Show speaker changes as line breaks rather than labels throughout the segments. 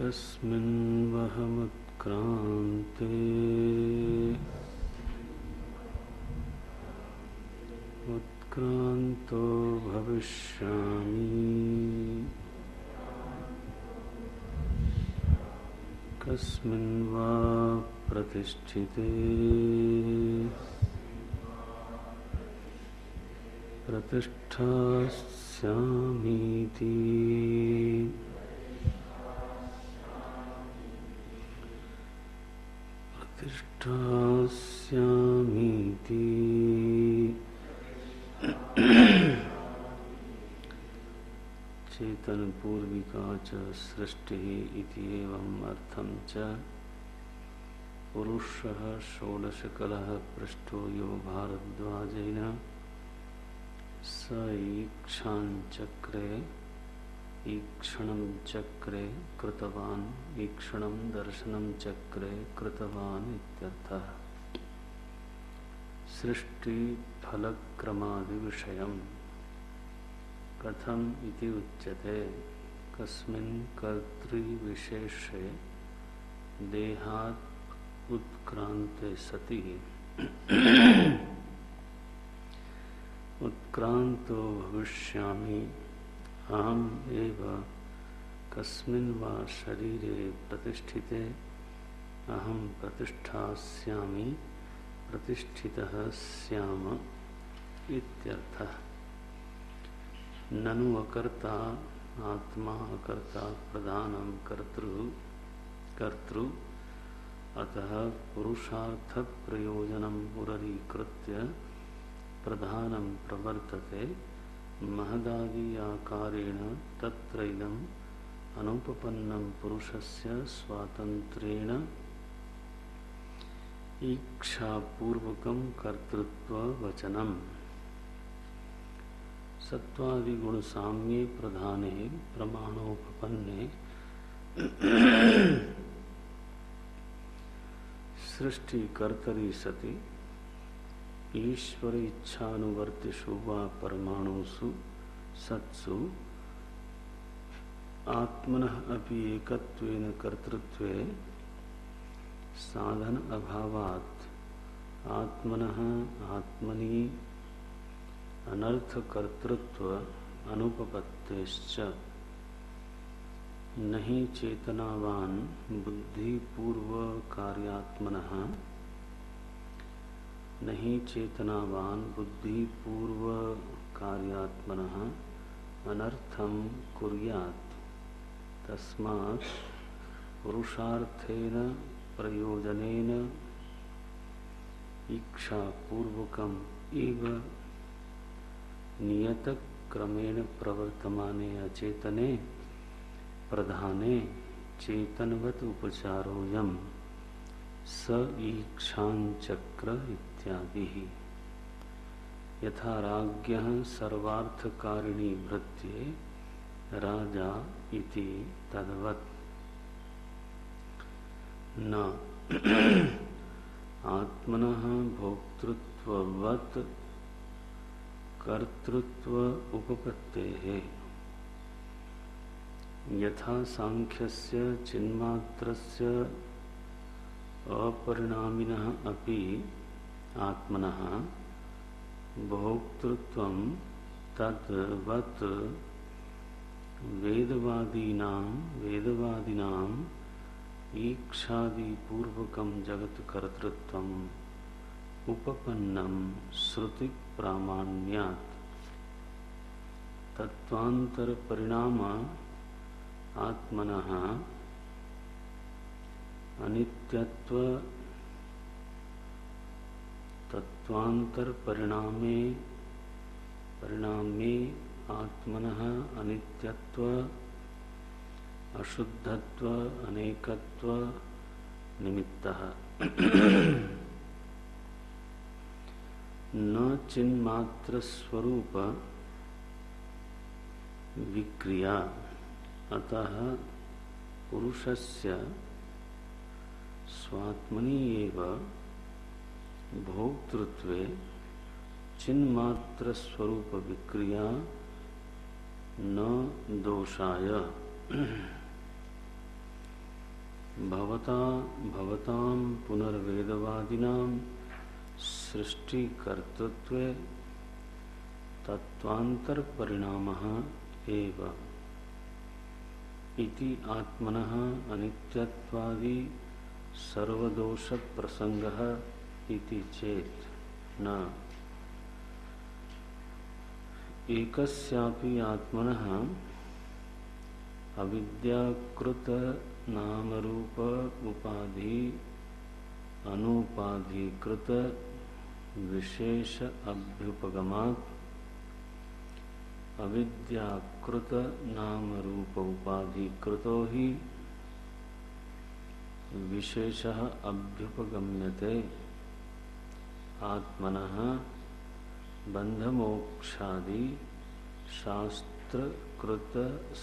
कस्मिन्वहमुत्क्रान्ते उत्क्रान्तो भविष्यामि कस्मिन् वा प्रतिष्ठिते प्रतिष्ठास्यामीति प्रतिष्ठास्यामीति चेतन पूर्विका च सृष्टि इति एवं अर्थं च पुरुषः षोडशकलः पृष्ठो यो भारद्वाजेन स ईक्षाञ्चक्रे ईक्षणं चक्रे कृतवान् ईक्षणं दर्शनं चक्रे कृतवान् इत्यर्थः। सृष्टि फलक्रमादि विषयम् कथम इति उच्यते कस्मिन् कर्तृविशेषे देहात् उत्क्रान्ते सति उत्क्रान्तो भविष्यामि अहम् एव कस्मिन् वा शरीरे प्रतिष्ठिते अहं प्रतिष्ठास्यामि प्रतिष्ठितः स्याम इत्यर्थः। ननु अकर्ता आत्मा अकर्ता प्रधानं कर्तृ अतः पुरुषार्थ प्रयोजनम् उररीकृत्य प्रधानं प्रवर्तते महदादि आकारेण तत्रैदम् अनुपपन्नं पुरुषस्य स्वातन्त्र्येण ईक्षापूर्वकं कर्तृत्ववचनम्। सत्वादिगुण साम्ये प्रधाने प्रमाणोपपन्ने सृष्टि कर्तरि सति ईश्वर इच्छानुवर्तिषु वा परमाणुषु सत्सु आत्मनः अपि एकत्वेन कर्तृत्वे साधन अभावात् आत्मनः आत्मनि अनर्थ कर्तृत्व अनुपपत्तेश्च नहि चेतनावान बुद्धि पूर्व कार्यात्मनः नहि चेतनावान बुद्धि पूर्व कार्यात्मनः अनर्थं कुर्यात् तस्मात् पुरुषार्थेन प्रयोजनेन इच्छापूर्वकम् इव नियत क्रमेण प्रवर्तमाने अचेतने प्रधाने चेतनवत उपचारोऽयं स ईक्षाञ्चक्र इत्यादि। यथा राज्ञः सर्वार्थकारिणी भृत्ये राजा इति तद्वत् न आत्मनः भोक्तृत्ववत् कर्तृत्व उपपत्तेः। यथा सांख्यस्य चिन्मात्रस्य अपरिणामिनः अपि आत्मनः भोक्तृत्वं तद्वत् वेदवादिनां ईक्षादिपूर्वकं जगत्कर्तृत्वम् उपपन्नं श्रुति प्रामाण्यात् तत्वांतर परिणाम आत्मनः अनित्यत्व तत्वांतर परिणामे आत्मनः अनित्यत्व अशुद्धत्व अनेकत्व निमित्तः न चिन्मात्र स्वरूप विक्रिया अतः पुरुषस्य स्वात्मनि एव भोक्तृत्वे चिन्मात्र स्वरूप विक्रिया न दोषाय भवतां पुनर्वेदवादिनां सृष्टिकर्तृत्वे तत्त्वान्तरपरिणामः एव इति आत्मनः अनित्यत्वादि सर्वदोषप्रसंगः इति चेत् न एकस्यापि आत्मनः अविद्याकृत नामरूप उपाधि अनुपाधिकृत विशेष अभ्युपगमात् अविद्याकृत नामरूप उपाधिकृतो हि विशेषः अभ्युपगम्यते आत्मनः बंधमोक्षादि शास्त्रकृत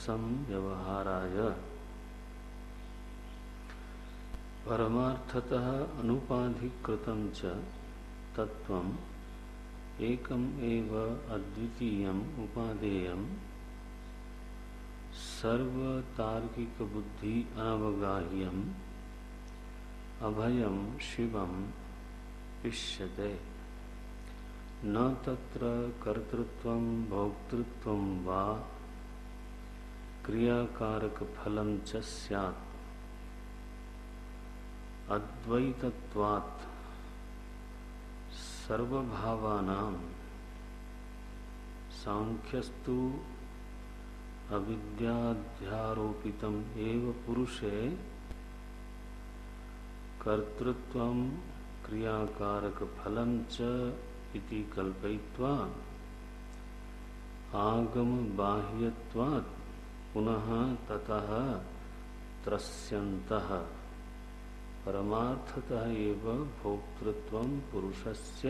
संव्यवहाराय परमार्थतः अनुपाधिकृतं च तत्त्वम् एकम् एव अद्वितीयम् उपादेयम् सर्वतार्किक बुद्धि अनवगाह्यम् अभयं शिवम् इष्यते न तत्र कर्तृत्वं भोक्तृत्वं वा क्रियाकारक फलं च स्यात् अद्वैतत्वात् सर्वभावानां सांख्यस्तु अविद्याध्यारोपितम् एव पुरुषे कर्तृत्वं क्रियाकारक फलं च इति कल्पयित्वा आगम बाह्यत्वात् पुनः ततः त्रस्यन्तः परमार्थतः एव भोक्तृत्वं पुरुषस्य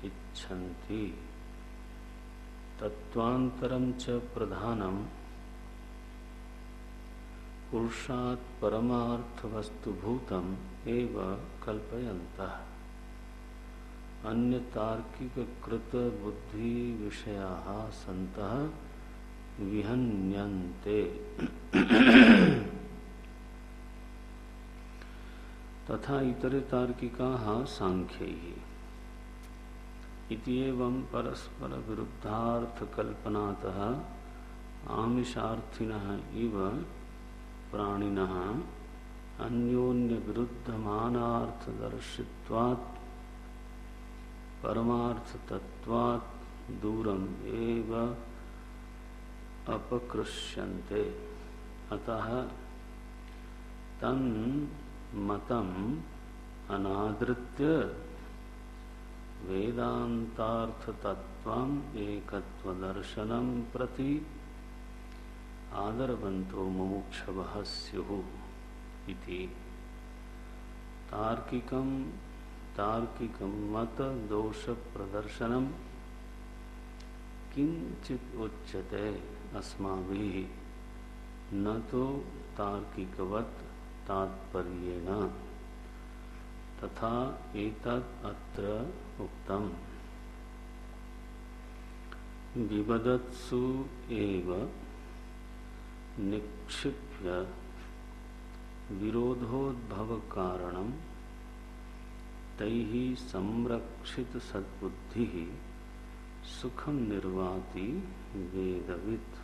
इच्छन्ति तत्त्वान्तरं च प्रधानं पुरुषात् परमार्थवस्तुभूतम् एव कल्पयन्तः अन्य तार्किक कृत बुद्धि विषयाः सन्तः विहन्यन्ते तथा इतरे तार्किकाः सांख्यैः इत्येवं परस्पर विरुद्धार्थ कल्पनातः आमिषार्थिनः इव प्राणिनः अन्योन्य विरुद्धमानार्थदर्शित्वात् परमार्थ तत्वात् दूरम् एव अपकृष्यन्ते अतः तन्मतम् अनादृत्य वेदान्तार्थतत्त्वम् एकत्वदर्शनं प्रति आदरवन्तो मुमुक्षवः स्युः इति तार्किकं मत दोष प्रदर्शनम किंचित उच्यते अस्माभिः न तो तार्किकवत तात्पर्येण तथा एतत् अत्र उक्तम् विबदत्सु एव निक्षिप्य विरोधोद्भव कारणं तैः संरक्षित सद्बुद्धिः सुखम निर्वाति वेदवित्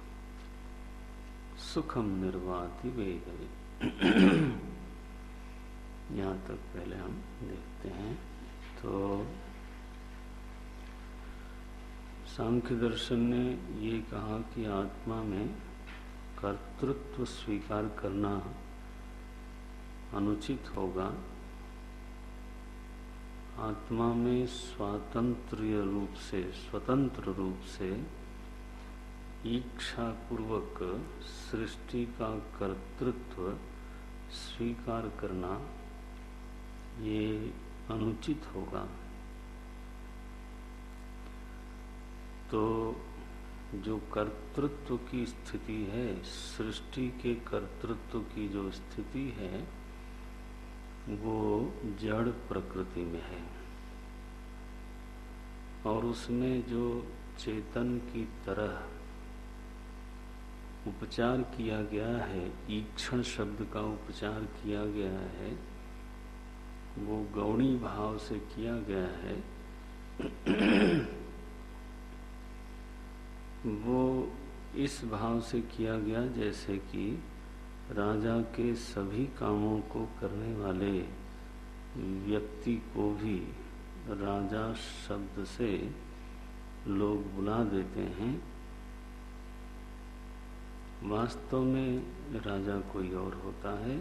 सुखम निर्वाति वेदवित्। यहाँ तक पहले हम देखते हैं। तो सांख्य दर्शन ने ये कहा कि आत्मा में कर्तृत्व स्वीकार करना अनुचित होगा। आत्मा में स्वतंत्र रूप से इच्छा पूर्वक सृष्टि का कर्तृत्व स्वीकार करना ये अनुचित होगा। तो जो कर्तृत्व की स्थिति है, सृष्टि के कर्तृत्व की जो स्थिति है वो जड़ प्रकृति में है और उसमें जो चेतन की तरह उपचार किया गया है, ईक्षण शब्द का उपचार किया गया है, वो गौणी भाव से किया गया है। वो इस भाव से किया गया जैसे कि राजा के सभी कामों को करने वाले व्यक्ति को भी राजा शब्द से लोग बुला देते हैं। वास्तव में राजा कोई और होता है।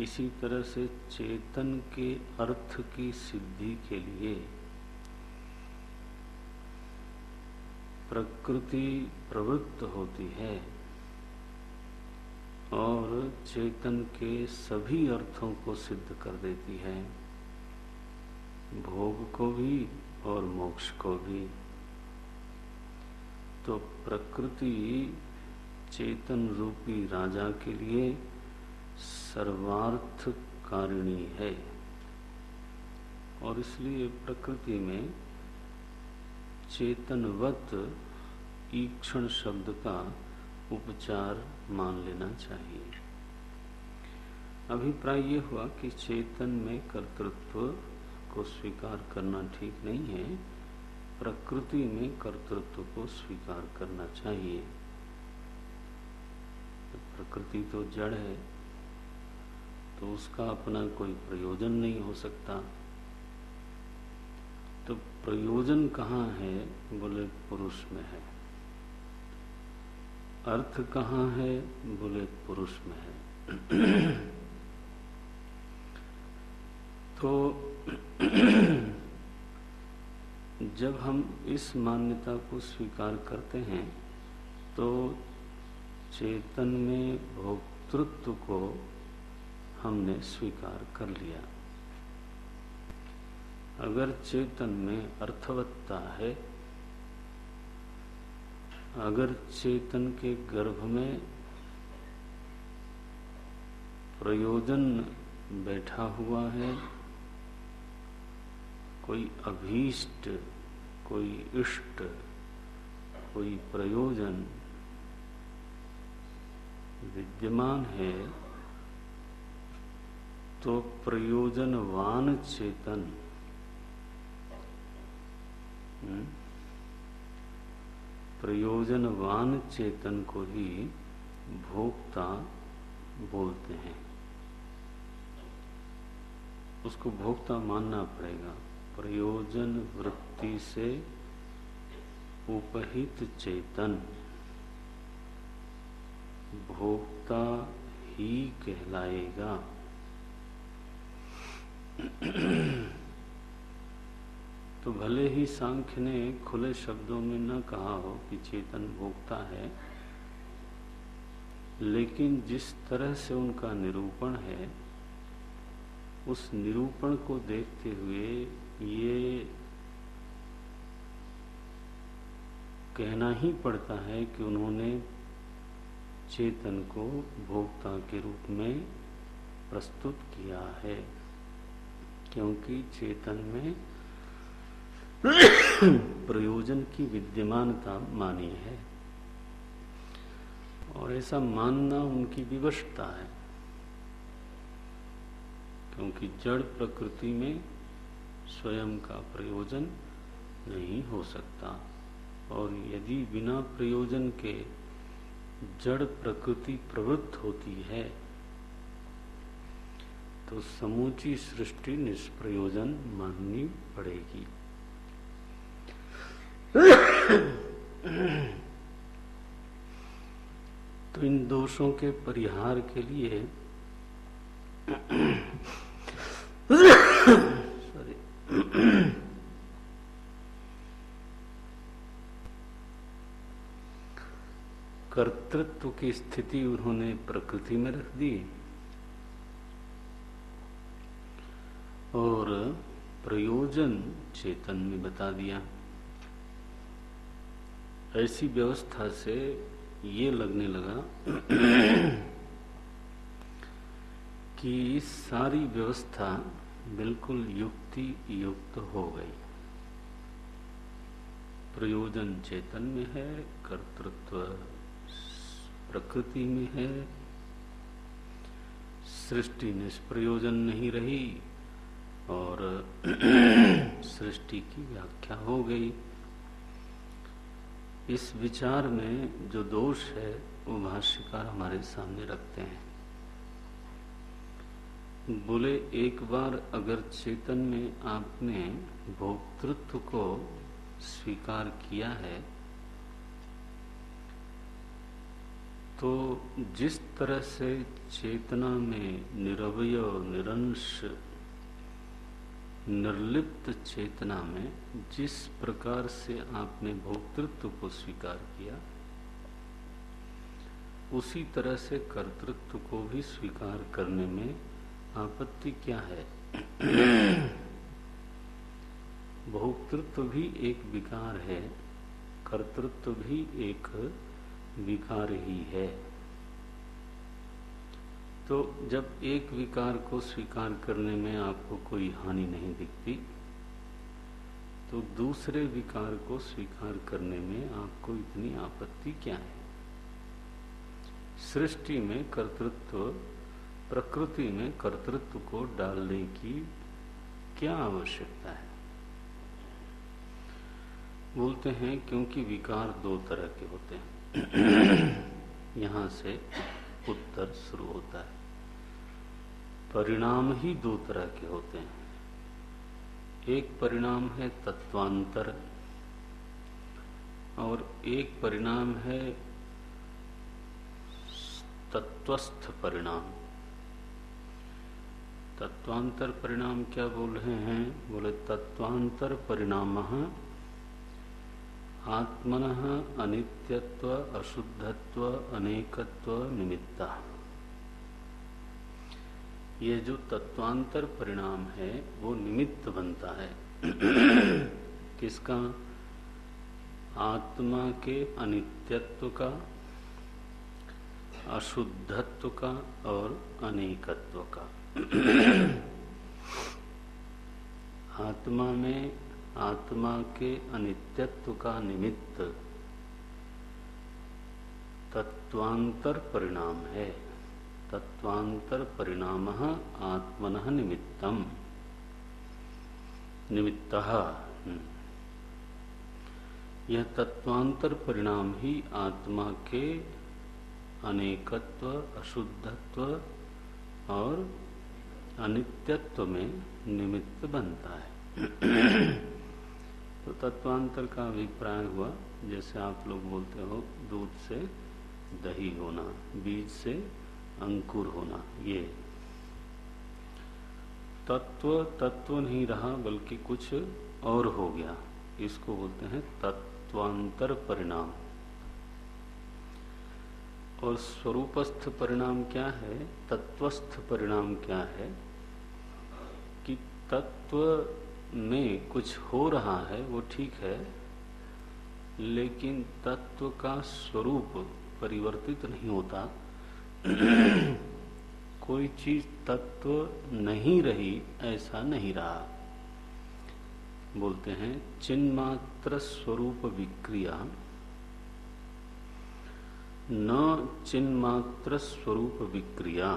इसी तरह से चेतन के अर्थ की सिद्धि के लिए प्रकृति प्रवृत्त होती है और चेतन के सभी अर्थों को सिद्ध कर देती है, भोग को भी और मोक्ष को भी। तो प्रकृति चेतन रूपी राजा के लिए सर्वार्थ कारिणी है और इसलिए प्रकृति में चेतनवत ईक्षण शब्द का उपचार मान लेना चाहिए। अभिप्राय ये हुआ कि चेतन में कर्तृत्व को स्वीकार करना ठीक नहीं है, प्रकृति में कर्तृत्व को स्वीकार करना चाहिए। प्रकृति तो जड़ है, तो उसका अपना कोई प्रयोजन नहीं हो सकता। तो प्रयोजन कहाँ है? बोले पुरुष में है। अर्थ कहाँ है? बोले पुरुष में है। तो जब हम इस मान्यता को स्वीकार करते हैं तो चेतन में भोक्तृत्व को हमने स्वीकार कर लिया। अगर चेतन में अर्थवत्ता है, अगर चेतन के गर्भ में प्रयोजन बैठा हुआ है, कोई अभीष्ट, कोई इष्ट, कोई प्रयोजन विद्यमान है, तो प्रयोजनवान चेतन प्रयोजनवान चेतन को ही भोक्ता बोलते हैं। उसको भोक्ता मानना पड़ेगा। प्रयोजन वृत्ति से उपहित चेतन भोक्ता ही कहलाएगा। तो भले ही सांख्य ने खुले शब्दों में न कहा हो कि चेतन भोक्ता है, लेकिन जिस तरह से उनका निरूपण है, उस निरूपण को देखते हुए ये कहना ही पड़ता है कि उन्होंने चेतन को भोक्ता के रूप में प्रस्तुत किया है, क्योंकि चेतन में प्रयोजन की विद्यमानता मानी है और ऐसा मानना उनकी विवशता है, क्योंकि जड़ प्रकृति में स्वयं का प्रयोजन नहीं हो सकता और यदि बिना प्रयोजन के जड़ प्रकृति प्रवृत्त होती है तो समूची सृष्टि निष्प्रयोजन माननी पड़ेगी। तो इन दोषों के परिहार के लिए कर्तृत्व की स्थिति उन्होंने प्रकृति में रख दी और प्रयोजन चेतन में बता दिया। ऐसी व्यवस्था से ये लगने लगा कि सारी व्यवस्था बिल्कुल युक्ति युक्त हो गई। प्रयोजन चेतन में है, कर्तृत्व प्रकृति में है, सृष्टि निष्प्रयोजन नहीं रही और सृष्टि की व्याख्या हो गई। इस विचार में जो दोष है वो भाष्यकार हमारे सामने रखते हैं। बोले एक बार अगर चेतन में आपने भोक्तृत्व को स्वीकार किया है तो जिस तरह से चेतना में निरवय निरंश निर्लिप्त चेतना में जिस प्रकार से आपने भोक्तृत्व को स्वीकार किया उसी तरह से कर्तृत्व को भी स्वीकार करने में आपत्ति क्या है? भोक्तृत्व भी एक विकार है, कर्तृत्व भी एक विकार ही है। तो जब एक विकार को स्वीकार करने में आपको कोई हानि नहीं दिखती तो दूसरे विकार को स्वीकार करने में आपको इतनी आपत्ति क्या है? सृष्टि में कर्तृत्व, प्रकृति में कर्तृत्व को डालने की क्या आवश्यकता है? बोलते हैं क्योंकि विकार दो तरह के होते हैं। यहाँ से उत्तर शुरू होता है। परिणाम ही दो तरह के होते हैं। एक परिणाम है तत्वांतर और एक परिणाम है तत्वस्थ परिणाम। तत्वांतर परिणाम क्या बोल रहे हैं? बोले तत्वांतर परिणामः आत्मनः अनित्यत्व अशुद्धत्व अनेकत्व निमित्ता। ये जो तत्वांतर परिणाम है वो निमित्त बनता है किसका? आत्मा के अनित्यत्व का, अशुद्धत्व का और अनेकत्व का। आत्मा में आत्मा के अनित्यत्व का निमित्त तत्वांतर परिणाम है। तत्वांतर परिणामः आत्मनः निमित्तम निमित्तः। यह तत्वांतर परिणाम ही आत्मा के अनेकत्व, अशुद्धत्व और अनित्यत्व में निमित्त बनता है। तो तत्वांतर का अभिप्राय हुआ जैसे आप लोग बोलते हो दूध से दही होना, बीज से अंकुर होना। ये तत्व नहीं रहा बल्कि कुछ और हो गया, इसको बोलते हैं तत्वांतर परिणाम। और स्वरूपस्थ परिणाम क्या है? तत्वस्थ परिणाम क्या है? कि तत्व में कुछ हो रहा है वो ठीक है, लेकिन तत्व का स्वरूप परिवर्तित नहीं होता। कोई चीज तत्व नहीं रही ऐसा नहीं रहा। बोलते हैं चिन्मात्र स्वरूप विक्रिया न चिन्मात्र स्वरूप विक्रिया।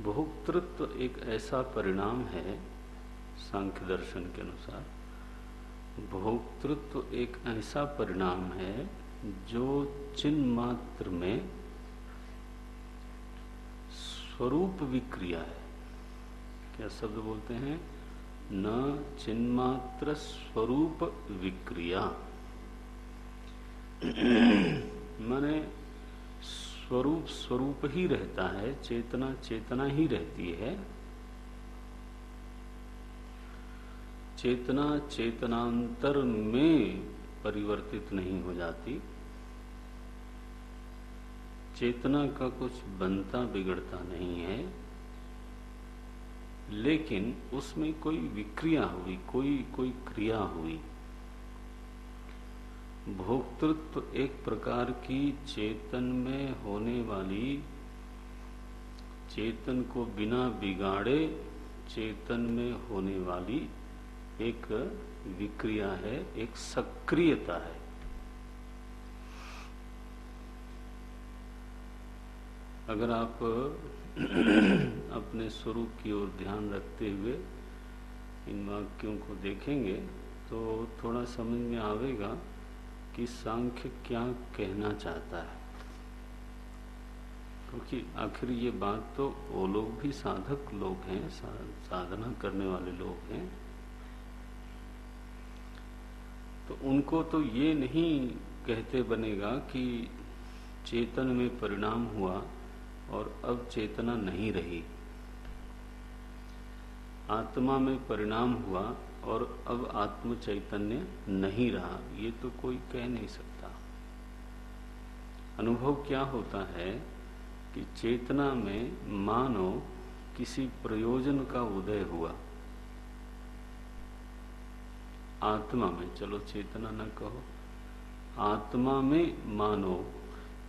भोक्तृत्व एक ऐसा परिणाम है, सांख्य दर्शन के अनुसार भोक्तृत्व एक ऐसा परिणाम है जो चिन्मात्र में स्वरूप विक्रिया है। क्या शब्द बोलते हैं? न चिन्मात्र स्वरूप विक्रिया। माने स्वरूप स्वरूप ही रहता है, चेतना चेतना ही रहती है। चेतना चेतनांतर में परिवर्तित नहीं हो जाती। चेतना का कुछ बनता बिगड़ता नहीं है, लेकिन उसमें कोई विक्रिया हुई, कोई क्रिया हुई। भोक्तृत्व एक प्रकार की चेतन में होने वाली, चेतन को बिना बिगाड़े चेतन में होने वाली एक विक्रिया है, एक सक्रियता है। अगर आप अपने स्वरूप की ओर ध्यान रखते हुए इन वाक्यों को देखेंगे तो थोड़ा समझ में आवेगा कि सांख्य क्या कहना चाहता है। क्योंकि आखिर ये बात तो वो लोग भी साधक लोग हैं, साधना करने वाले लोग हैं, तो उनको तो ये नहीं कहते बनेगा कि चेतन में परिणाम हुआ और अब चेतना नहीं रही, आत्मा में परिणाम हुआ और अब आत्म चैतन्य नहीं रहा, ये तो कोई कह नहीं सकता। अनुभव क्या होता है कि चेतना में मानो किसी प्रयोजन का उदय हुआ, आत्मा में, चलो चेतना न कहो, आत्मा में मानो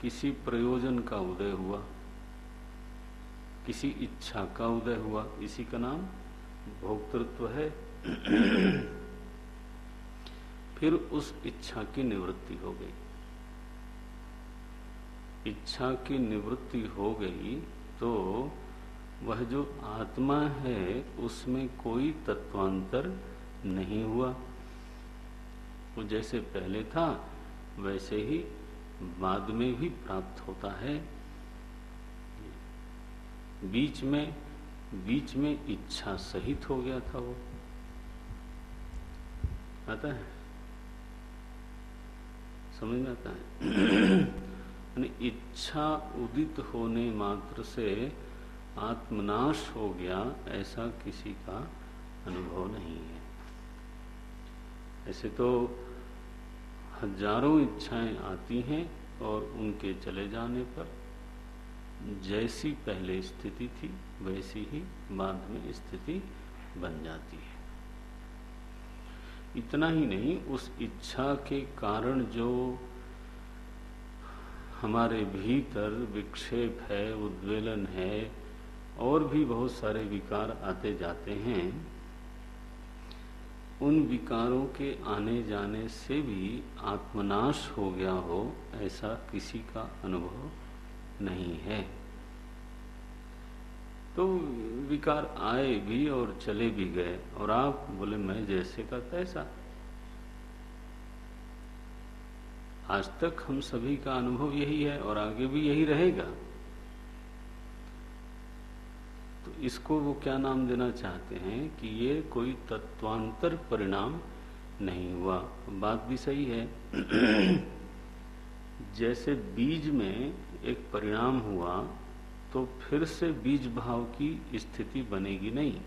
किसी प्रयोजन का उदय हुआ, किसी इच्छा का उदय हुआ, इसी का नाम भोक्तृत्व है। फिर उस इच्छा की निवृत्ति हो गई। इच्छा की निवृत्ति हो गई तो वह जो आत्मा है उसमें कोई तत्वांतर नहीं हुआ। वो जैसे पहले था वैसे ही बाद में भी प्राप्त होता है। बीच में इच्छा सहित हो गया था वो, आता है, समझ में आता है। इच्छा उदित होने मात्र से आत्मनाश हो गया, ऐसा किसी का अनुभव नहीं है। ऐसे तो हजारों इच्छाएं आती हैं और उनके चले जाने पर जैसी पहले स्थिति थी वैसी ही बाद में स्थिति बन जाती है। इतना ही नहीं, उस इच्छा के कारण जो हमारे भीतर विक्षेप है, उद्वेलन है, और भी बहुत सारे विकार आते जाते हैं, उन विकारों के आने जाने से भी आत्मनाश हो गया हो, ऐसा किसी का अनुभव नहीं है। तो विकार आए भी और चले भी गए और आप बोले मैं जैसे का तैसा। आज तक हम सभी का अनुभव यही है और आगे भी यही रहेगा। तो इसको वो क्या नाम देना चाहते हैं कि ये कोई तत्वांतर परिणाम नहीं हुआ। बात भी सही है। जैसे बीज में एक परिणाम हुआ तो फिर से बीज भाव की स्थिति बनेगी नहीं,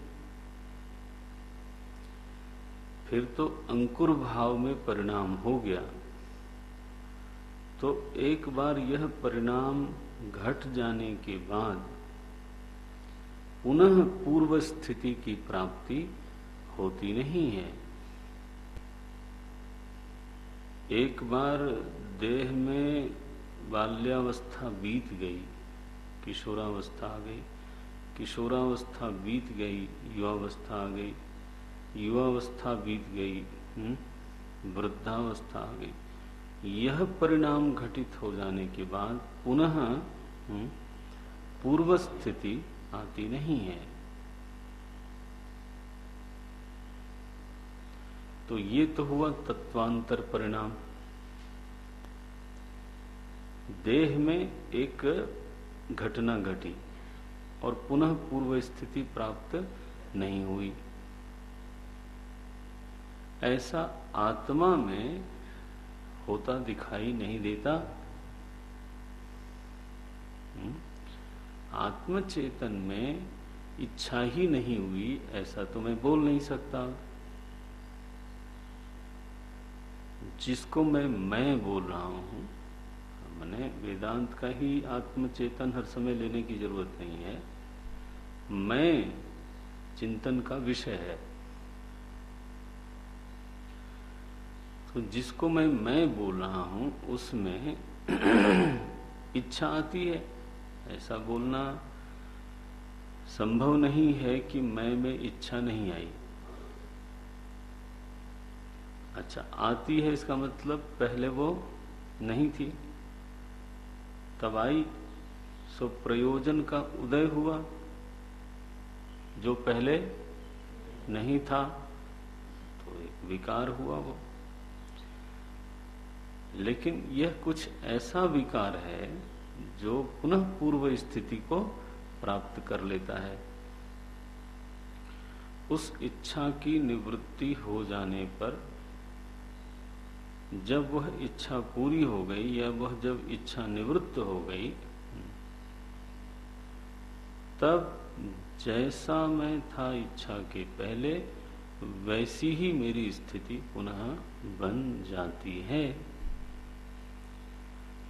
फिर तो अंकुर भाव में परिणाम हो गया। तो एक बार यह परिणाम घट जाने के बाद पुनः पूर्व स्थिति की प्राप्ति होती नहीं है। एक बार देह में बाल्यावस्था बीत गई, किशोरावस्था आ गई, किशोरावस्था बीत गई, युवावस्था आ गई, युवावस्था बीत गई, वृद्धावस्था आ गई। यह परिणाम घटित हो जाने के बाद पुनः पूर्व स्थिति आती नहीं है। तो ये तो हुआ तत्वांतर परिणाम। देह में एक घटना घटी और पुनः पूर्व स्थिति प्राप्त नहीं हुई। ऐसा आत्मा में होता दिखाई नहीं देता। आत्मचेतन में इच्छा ही नहीं हुई ऐसा तो मैं बोल नहीं सकता। जिसको मैं बोल रहा हूं, मैंने वेदांत का ही आत्मचेतन हर समय लेने की जरूरत नहीं है। मैं चिंतन का विषय है। तो जिसको मैं बोल रहा हूं उसमें इच्छा आती है। ऐसा बोलना संभव नहीं है कि मैं में इच्छा नहीं आई। अच्छा, आती है इसका मतलब पहले वो नहीं थी, तब आई, सो प्रयोजन का उदय हुआ, जो पहले नहीं था तो एक विकार हुआ वो। लेकिन यह कुछ ऐसा विकार है जो पुनः पूर्व स्थिति को प्राप्त कर लेता है। उस इच्छा की निवृत्ति हो जाने पर, जब वह इच्छा पूरी हो गई या वह जब इच्छा निवृत्त हो गई, तब जैसा मैं था इच्छा के पहले वैसी ही मेरी स्थिति पुनः बन जाती है।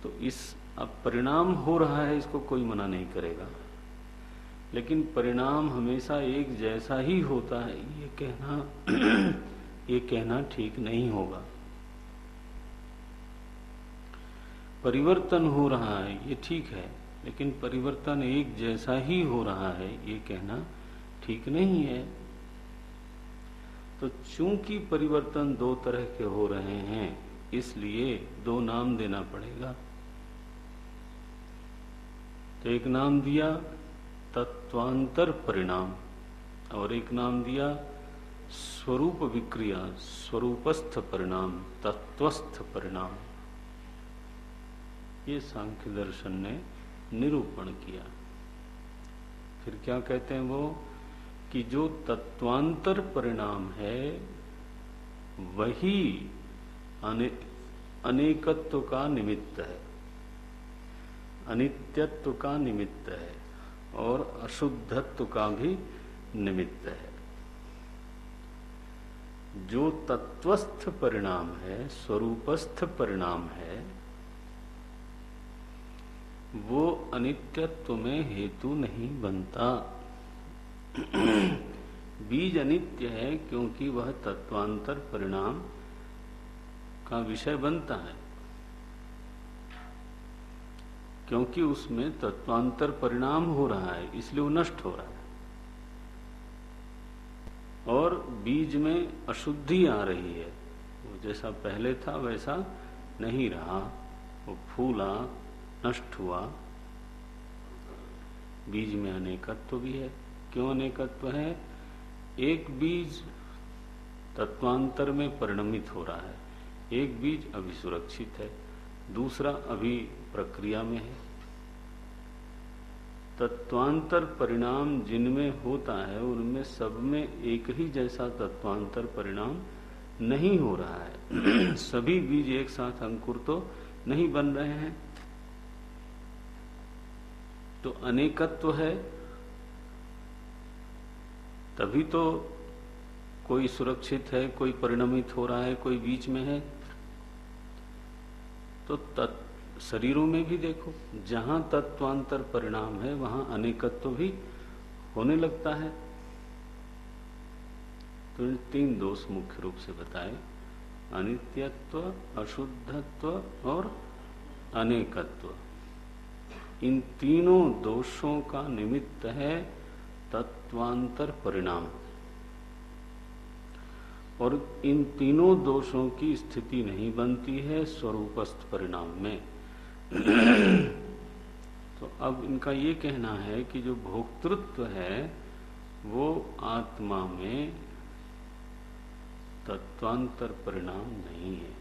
तो इस अब परिणाम हो रहा है, इसको कोई मना नहीं करेगा, लेकिन परिणाम हमेशा एक जैसा ही होता है ये कहना ठीक नहीं होगा। परिवर्तन हो रहा है ये ठीक है, लेकिन परिवर्तन एक जैसा ही हो रहा है ये कहना ठीक नहीं है। तो चूंकि परिवर्तन दो तरह के हो रहे हैं, इसलिए दो नाम देना पड़ेगा। तो एक नाम दिया तत्वांतर परिणाम और एक नाम दिया स्वरूप विक्रिया, स्वरूपस्थ परिणाम, तत्वस्थ परिणाम। ये सांख्य दर्शन ने निरूपण किया। फिर क्या कहते हैं वो, कि जो तत्वांतर परिणाम है वही अनेकत्व का निमित्त है, अनित्यत्व का निमित्त है और अशुद्धत्व का भी निमित्त है। जो तत्वस्थ परिणाम है, स्वरूपस्थ परिणाम है, वो अनित्यत्व में हेतु नहीं बनता। बीज अनित्य है क्योंकि वह तत्वांतर परिणाम का विषय बनता है, क्योंकि उसमें तत्वांतर परिणाम हो रहा है, इसलिए वो नष्ट हो रहा है। और बीज में अशुद्धि आ रही है, वो जैसा पहले था वैसा नहीं रहा, वो फूला, नष्ट हुआ। बीज में अनेकत्व भी है। क्यों अनेकत्व है? एक बीज तत्वांतर में परिणमित हो रहा है, एक बीज अभी सुरक्षित है, दूसरा अभी प्रक्रिया में है। तत्वांतर परिणाम जिनमें होता है उनमें सब में एक ही जैसा तत्वांतर परिणाम नहीं हो रहा है। सभी बीज एक साथ अंकुर तो नहीं बन रहे हैं। तो अनेकत्व है, तभी तो कोई सुरक्षित है, कोई परिणमित हो रहा है, कोई बीच में है। तो शरीरों में भी देखो, जहां तत्वांतर परिणाम है वहां अनेकत्व भी होने लगता है। तो इन तीन दोष मुख्य रूप से बताए, अनित्यत्व, अशुद्धत्व और अनेकत्व। इन तीनों दोषों का निमित्त है तत्वांतर परिणाम, और इन तीनों दोषों की स्थिति नहीं बनती है स्वरूपस्थ परिणाम में। तो अब इनका ये कहना है कि जो भोक्तृत्व है वो आत्मा में तत्वांतर परिणाम नहीं है,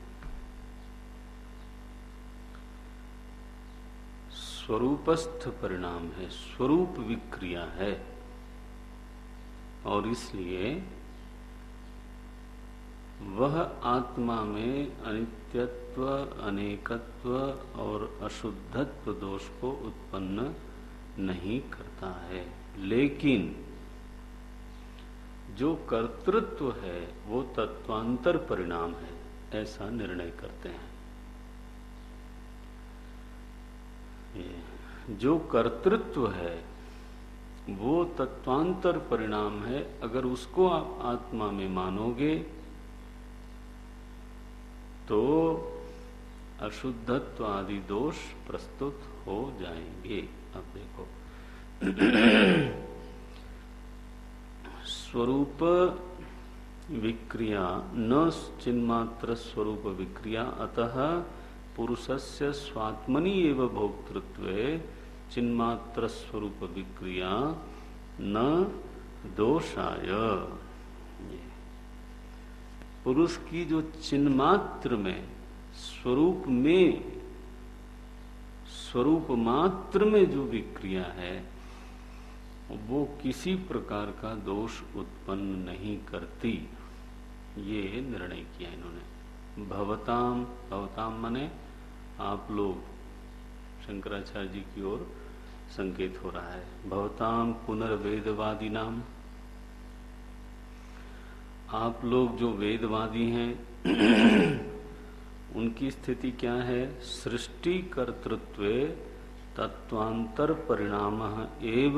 स्वरूपस्थ परिणाम है, स्वरूप विक्रिया है। और इसलिए वह आत्मा में अनित्यत्व, अनेकत्व और अशुद्धत्व दोष को उत्पन्न नहीं करता है। लेकिन जो कर्तृत्व है वो तत्वांतर परिणाम है, ऐसा निर्णय करते हैं। जो कर्तृत्व है वो तत्वांतर परिणाम है। अगर उसको आप आत्मा में मानोगे तो अशुद्धत्व आदि दोष प्रस्तुत हो जाएंगे। अब देखो, स्वरूप विक्रिया न चिन्मात्र स्वरूप विक्रिया अतः पुरुषस्य स्वात्मनि एव भोक्तृत्वे चिन्मात्र स्वरूप विक्रिया न दोषाय। पुरुष की जो चिन्मात्र में स्वरूप मात्र में जो विक्रिया है वो किसी प्रकार का दोष उत्पन्न नहीं करती, ये निर्णय किया इन्होंने। भवताम माने आप लोग, शंकराचार्य जी की ओर संकेत हो रहा है। भवताम पुनर्वेदवादी नाम, आप लोग जो वेदवादी हैं उनकी स्थिति क्या है? सृष्टि कर्तृत्वे तत्वांतर परिणाम एव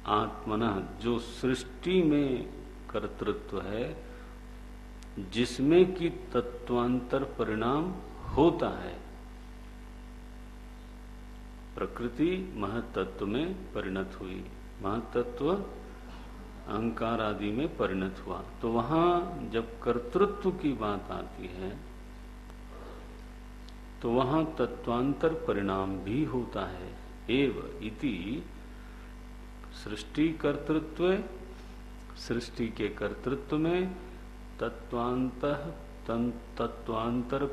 आत्मनः, जो सृष्टि में कर्तृत्व है जिसमें कि तत्वांतर परिणाम होता है। प्रकृति महतत्व में परिणत हुई, महतत्व अहंकार आदि में परिणत हुआ, तो वहां जब कर्तृत्व की बात आती है तो वहां तत्वांतर परिणाम भी होता है। एव इति सृष्टि कर्तृत्व, सृष्टि के कर्तृत्व में तत्वांतर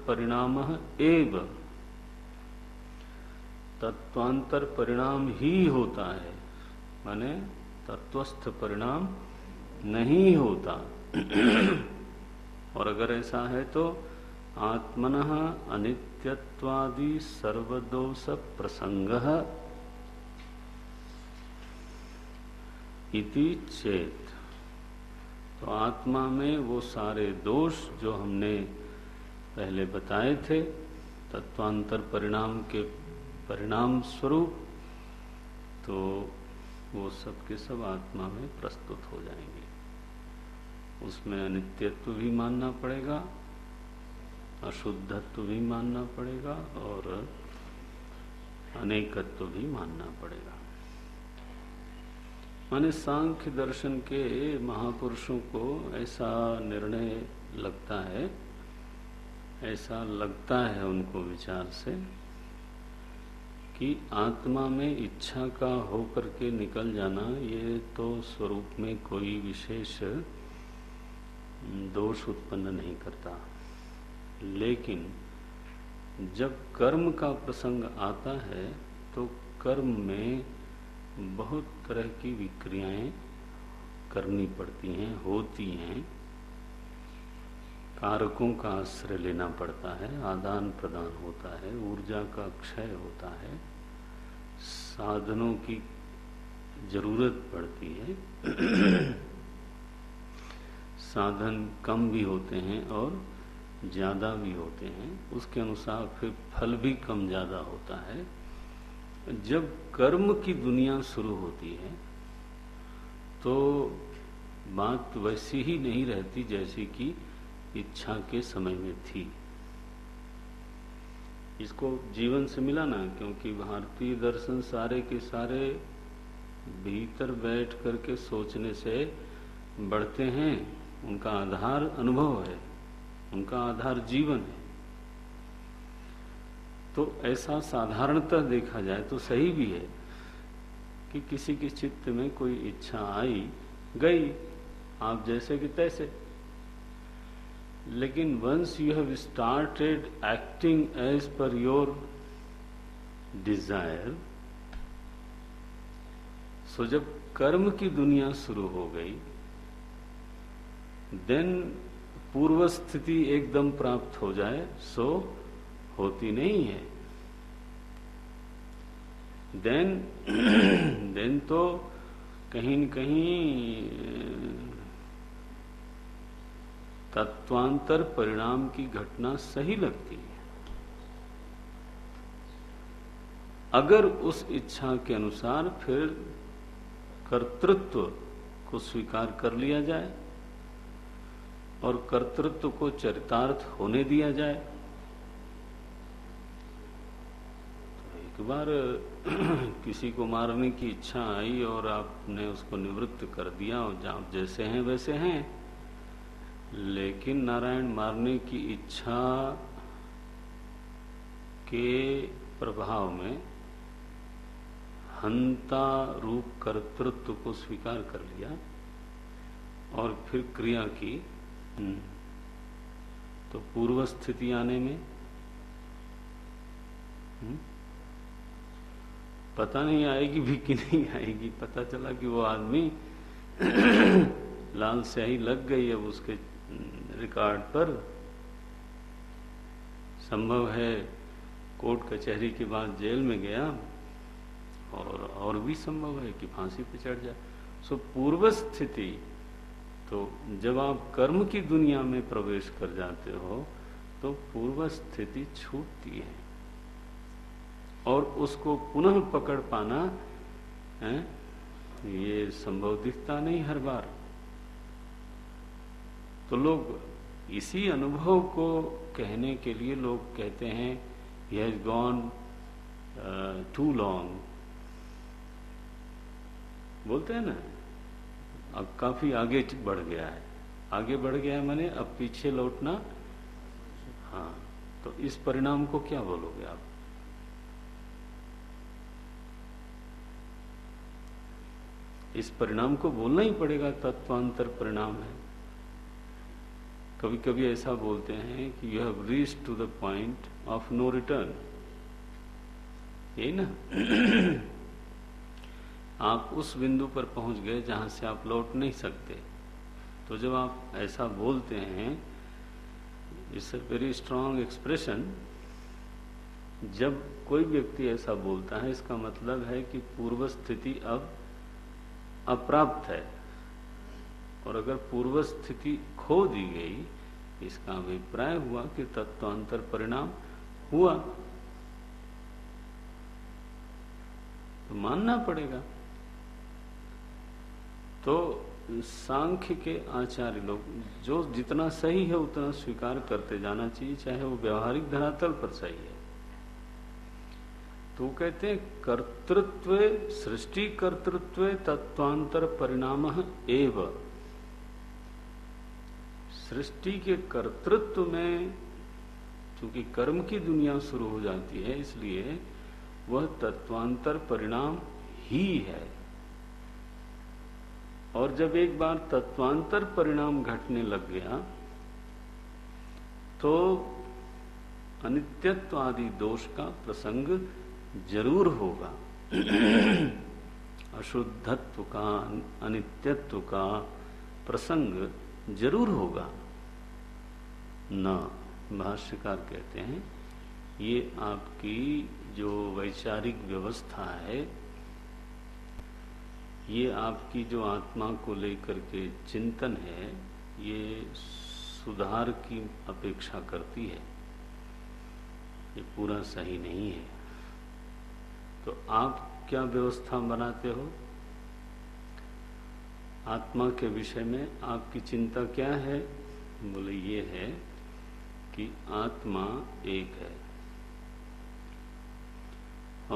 परिणाम एव, तत्वांतर परिणाम ही होता है, माने तत्वस्थ परिणाम नहीं होता। और अगर ऐसा है तो आत्मनः अनित्यत्वादि सर्वदोष प्रसंगः इति चेत, तो आत्मा में वो सारे दोष जो हमने पहले बताए थे तत्वांतर परिणाम के परिणाम स्वरूप, तो वो सब के सब आत्मा में प्रस्तुत हो जाएंगे। उसमें अनित्यत्व भी मानना पड़ेगा, अशुद्धत्व भी मानना पड़ेगा और अनेकत्व भी मानना पड़ेगा। माने सांख्य दर्शन के महापुरुषों को ऐसा निर्णय लगता है, ऐसा लगता है उनको विचार से कि आत्मा में इच्छा का होकर के निकल जाना ये तो स्वरूप में कोई विशेष दोष उत्पन्न नहीं करता, लेकिन जब कर्म का प्रसंग आता है तो कर्म में बहुत तरह की विक्रियाएं करनी पड़ती हैं, होती हैं। कारकों का आश्रय लेना पड़ता है, आदान प्रदान होता है, ऊर्जा का क्षय होता है, साधनों की जरूरत पड़ती है। साधन कम भी होते हैं और ज्यादा भी होते हैं, उसके अनुसार फिर फल भी कम ज्यादा होता है। जब कर्म की दुनिया शुरू होती है तो बात वैसी ही नहीं रहती जैसी कि इच्छा के समय में थी। इसको जीवन से मिलाना, क्योंकि भारतीय दर्शन सारे के सारे भीतर बैठ करके सोचने से बढ़ते हैं। उनका आधार अनुभव है, उनका आधार जीवन है। तो ऐसा साधारणतः देखा जाए तो सही भी है कि किसी के चित्त में कोई इच्छा आई गई, आप जैसे कि तैसे, लेकिन once you have started acting as per your desire, so जब कर्म की दुनिया शुरू हो गई, देन पूर्व स्थिति एकदम प्राप्त हो जाए सो होती नहीं है। देन तो कहीं न कहीं तत्वांतर परिणाम की घटना सही लगती है, अगर उस इच्छा के अनुसार फिर कर्तृत्व को स्वीकार कर लिया जाए और कर्तृत्व को चरितार्थ होने दिया जाए, एक बार किसी को मारने की इच्छा आई और आपने उसको निवृत्त कर दिया और आप जैसे हैं वैसे हैं, लेकिन नारायण मारने की इच्छा के प्रभाव में हंता रूप कर्तृत्व को स्वीकार कर लिया और फिर क्रिया की, तो पूर्व स्थिति आने में पता नहीं आएगी भी कि नहीं आएगी। पता चला कि वो आदमी लाल स्याही लग गई अब उसके रिकॉर्ड पर। संभव है कोर्ट कचहरी के बाद जेल में गया और भी संभव है कि फांसी पे चढ़ जाए। सो पूर्व स्थिति, तो जब आप कर्म की दुनिया में प्रवेश कर जाते हो तो पूर्व स्थिति छूटती है और उसको पुनः पकड़ पाना है, ये संभव दिखता नहीं हर बार। तो लोग इसी अनुभव को कहने के लिए लोग कहते हैं he has gone too long, बोलते हैं ना, अब काफी आगे बढ़ गया है। आगे बढ़ गया है माने अब पीछे लौटना। हाँ, तो इस परिणाम को क्या बोलोगे आप? इस परिणाम को बोलना ही पड़ेगा, तत्वांतर परिणाम है। कभी कभी ऐसा बोलते हैं कि you have reached to the point of no return, ये ना आप उस बिंदु पर पहुंच गए जहां से आप लौट नहीं सकते। तो जब आप ऐसा बोलते हैं, it's a very strong expression. जब कोई व्यक्ति ऐसा बोलता है, इसका मतलब है कि पूर्व स्थिति अब अप्राप्त है, और अगर पूर्व स्थिति खो दी गई, इसका अभिप्राय हुआ कि तत्वांतर परिणाम हुआ, तो मानना पड़ेगा। तो सांख्य के आचार्य लोग जो जितना सही है उतना स्वीकार करते जाना चाहिए, चाहे वो व्यवहारिक धरातल पर सही है। तो कहते हैं कर्तृत्व, सृष्टि कर्तृत्व तत्वांतर परिणाम एव। सृष्टि के कर्तृत्व में चूंकि कर्म की दुनिया शुरू हो जाती है, इसलिए वह तत्वांतर परिणाम ही है। और जब एक बार तत्वांतर परिणाम घटने लग गया तो अनित्यत्व आदि दोष का प्रसंग जरूर होगा। अशुद्धत्व का, अनित्यत्व का प्रसंग जरूर होगा। न, भाष्यकार कहते हैं ये आपकी जो वैचारिक व्यवस्था है, ये आपकी जो आत्मा को लेकर के चिंतन है, ये सुधार की अपेक्षा करती है, ये पूरा सही नहीं है। तो आप क्या व्यवस्था बनाते हो? आत्मा के विषय में आपकी चिंता क्या है? बोले ये है कि आत्मा एक है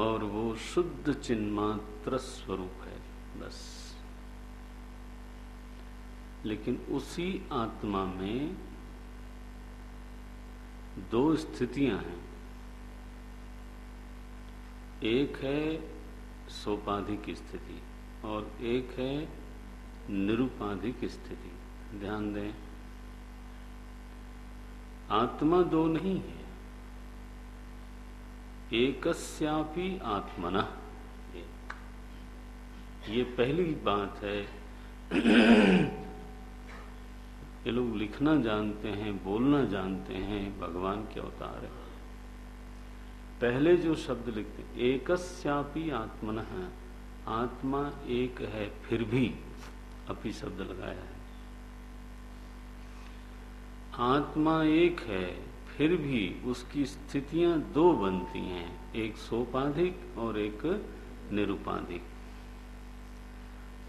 और वो शुद्ध चिन्मात्र स्वरूप है, बस। लेकिन उसी आत्मा में दो स्थितियां हैं। एक है सोपाधिक स्थिति और एक है निरुपाधिक स्थिति। ध्यान दें, आत्मा दो नहीं है, एकस्यापि आत्मनः। ये पहली बात है। ये लोग लिखना जानते हैं, बोलना जानते हैं, भगवान के अवतार है। पहले जो शब्द लिखते हैं, एकस्यापि आत्मनः, आत्मा एक है फिर भी अपि शब्द लगाया है। आत्मा एक है फिर भी उसकी स्थितियां दो बनती हैं, एक सोपाधिक और एक निरुपाधिक।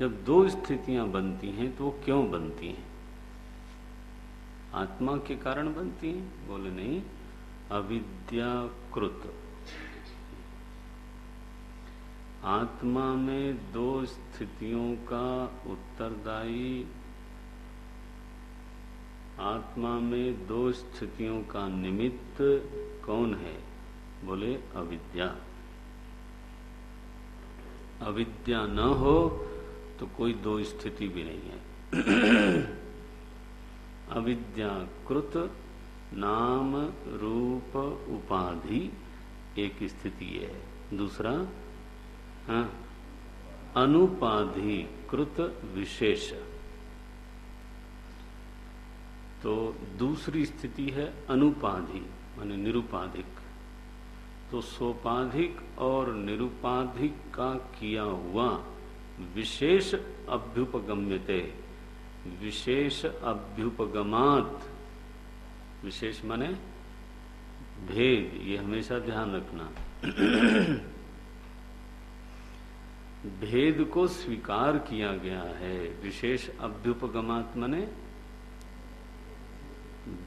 जब दो स्थितियां बनती हैं तो वो क्यों बनती हैं? आत्मा के कारण बनती हैं? बोले नहीं, अविद्याकृत। आत्मा में दो स्थितियों का उत्तरदायी, आत्मा में दो स्थितियों का निमित्त कौन है? बोले अविद्या। अविद्या न हो तो कोई दो स्थिति भी नहीं है। अविद्याकृत नाम रूप उपाधि एक स्थिति है। दूसरा अनुपाधिकृत विशेष, तो दूसरी स्थिति है अनुपाधि माने निरुपाधिक। तो सोपाधिक और निरुपाधिक का किया हुआ विशेष अभ्युपगम्यते, विशेष अभ्युपगमात, विशेष माने भेद, ये हमेशा ध्यान रखना। भेद को स्वीकार किया गया है। विशेष अभ्युपगमात माने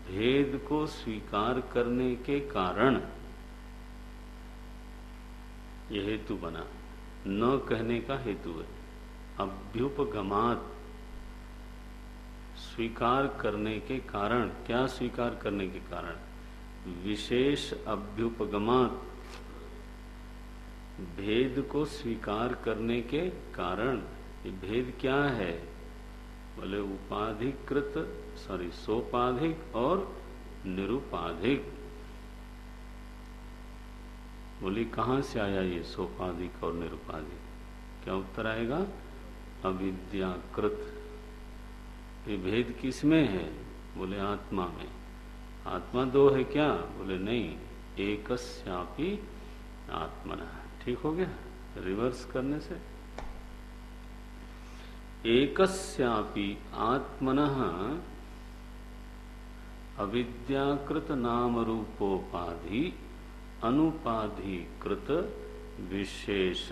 भेद को स्वीकार करने के कारण यह हेतु बना, न कहने का हेतु है। अभ्युपगमात स्वीकार करने के कारण, क्या स्वीकार करने के कारण? विशेष अभ्युपगमात, भेद को स्वीकार करने के कारण। ये भेद क्या है? बोले उपाधिकृत, सोपाधिक और निरुपाधिक। बोली कहां से आया ये सोपाधिक और निरुपाधिक? क्या उत्तर आएगा? अविद्याकृत। ये भेद किस में है? बोले आत्मा में। आत्मा दो है क्या? बोले नहीं, एकस्यापि आत्मना। ठीक हो गया रिवर्स करने से। एकस्यापि आत्मनः अविद्याकृत नाम रूपोपाधि अनुपाधिकृत विशेष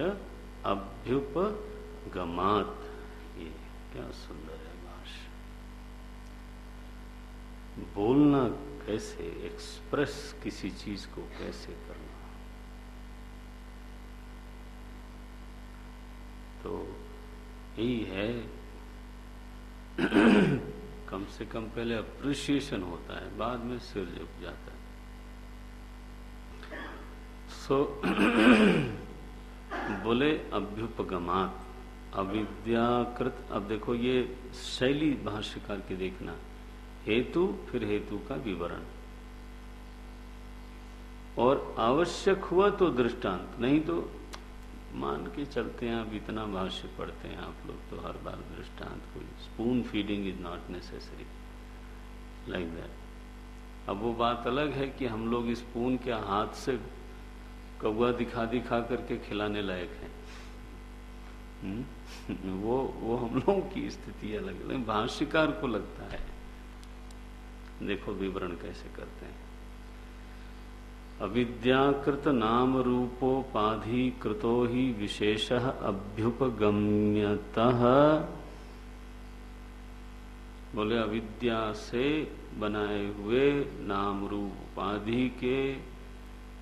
अभ्युपगमात। ये क्या सुंदर है भाष्य। बोलना कैसे, एक्सप्रेस किसी चीज को कैसे करना, तो यही है। कम से कम पहले अप्रिशिएशन होता है, बाद में सिर झुक जाता है। बोले अभ्युपगमात, अविद्याकृत। अब देखो ये शैली भाष्यकार की देखना, हेतु फिर हेतु का विवरण, और आवश्यक हुआ तो दृष्टांत, नहीं तो मान के चलते हैं। अब इतना भाष्य पढ़ते हैं आप लोग तो हर बार दृष्टांत, कोई spoon feeding is not necessary like that. अब वो बात अलग है कि हम लोग स्पून के हाथ से कौवा दिखा दिखा करके खिलाने लायक है। वो हम लोगों की स्थिति अलग है। भाष्यकार को लगता है, देखो विवरण कैसे करते हैं। अविद्याकृत नाम रूपोपाधि कृतो ही विशेषः अभ्युपगम्यतः। बोले अविद्या से बनाए हुए नाम रूप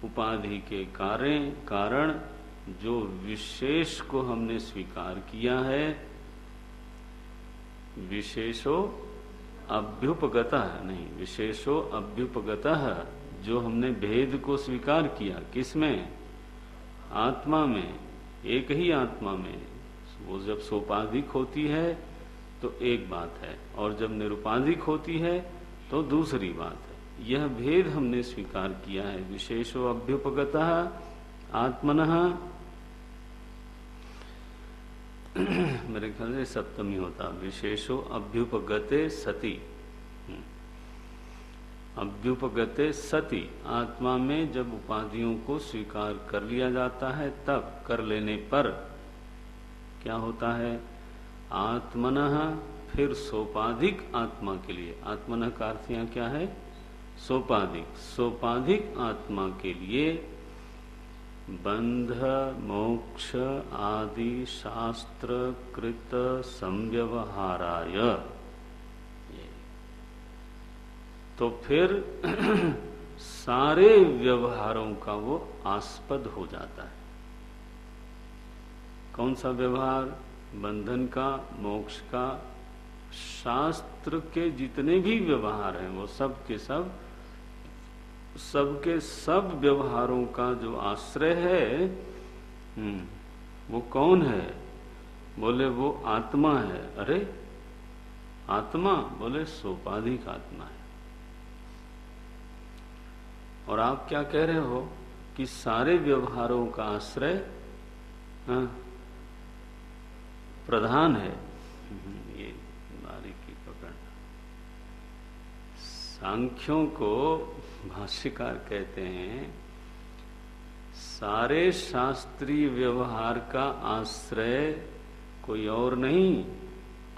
उपाधि के कारण जो विशेष को हमने स्वीकार किया है, विशेषो अभ्युपगतः नहीं, विशेषो अभ्युपगतः, जो हमने भेद को स्वीकार किया, किसमें? आत्मा में, एक ही आत्मा में। वो जब सोपाधिक होती है तो एक बात है, और जब निरुपाधिक होती है तो दूसरी बात है। यह भेद हमने स्वीकार किया है। विशेषो अभ्युपगतः आत्मनः, मेरे ख्याल से सप्तमी होता, विशेषो अभ्युपगते सति। अभ्युपगते सति, आत्मा में जब उपाधियों को स्वीकार कर लिया जाता है, तब कर लेने पर क्या होता है? आत्मनः, फिर सोपाधिक आत्मा के लिए, आत्मनः का अर्थ यहाँ क्या है? सोपाधिक। सोपाधिक आत्मा के लिए बंध मोक्ष आदि शास्त्र कृत संव्यवहाराय, तो फिर सारे व्यवहारों का वो आस्पद हो जाता है। कौन सा व्यवहार? बंधन का, मोक्ष का, शास्त्र के जितने भी व्यवहार हैं वो सब के सब, सबके सब व्यवहारों का जो आश्रय है वो कौन है? बोले वो आत्मा है। अरे आत्मा? बोले सोपाधिक आत्मा है। और आप क्या कह रहे हो कि सारे व्यवहारों का आश्रय प्रधान है। ये बारीकी पकड़ना। सांख्यों को भाष्यकार कहते हैं सारे शास्त्रीय व्यवहार का आश्रय कोई और नहीं,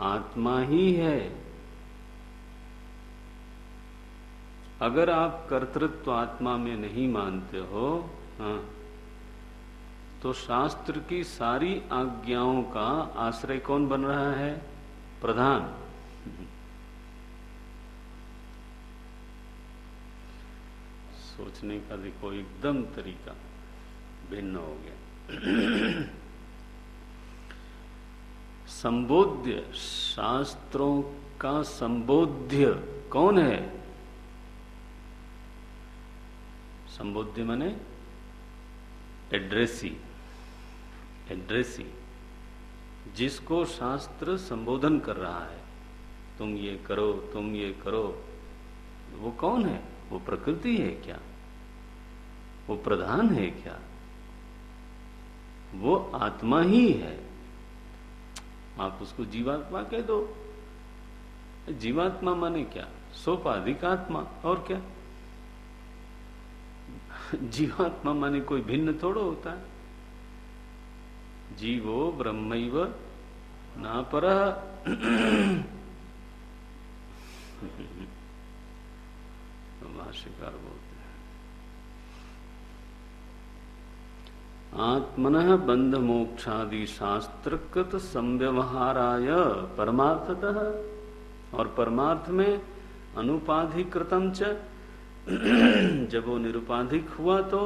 आत्मा ही है। अगर आप कर्तृत्व आत्मा में नहीं मानते हो तो शास्त्र की सारी आज्ञाओं का आश्रय कौन बन रहा है? प्रधान। सोचने का देखो एकदम तरीका भिन्न हो गया। संबोध्य, शास्त्रों का संबोध्य कौन है? संबोध्य माने एड्रेसी, एड्रेसी, जिसको शास्त्र संबोधन कर रहा है, तुम ये करो, तुम ये करो, वो कौन है? वो प्रकृति है क्या? वो प्रधान है क्या? वो आत्मा ही है। आप उसको जीवात्मा कह दो। जीवात्मा माने क्या? सोपाधिक आत्मा, और क्या? जीवात्मा माने कोई भिन्न थोड़ो होता है। जीवो ब्रह्मैव ना परः। भाष्यकार बोलते हैं आत्मनः बंध मोक्षादि शास्त्रकृत संव्यवहाराय परमार्थतः, और परमार्थ में अनुपाधिकृतम च, जब वो निरुपाधिक हुआ तो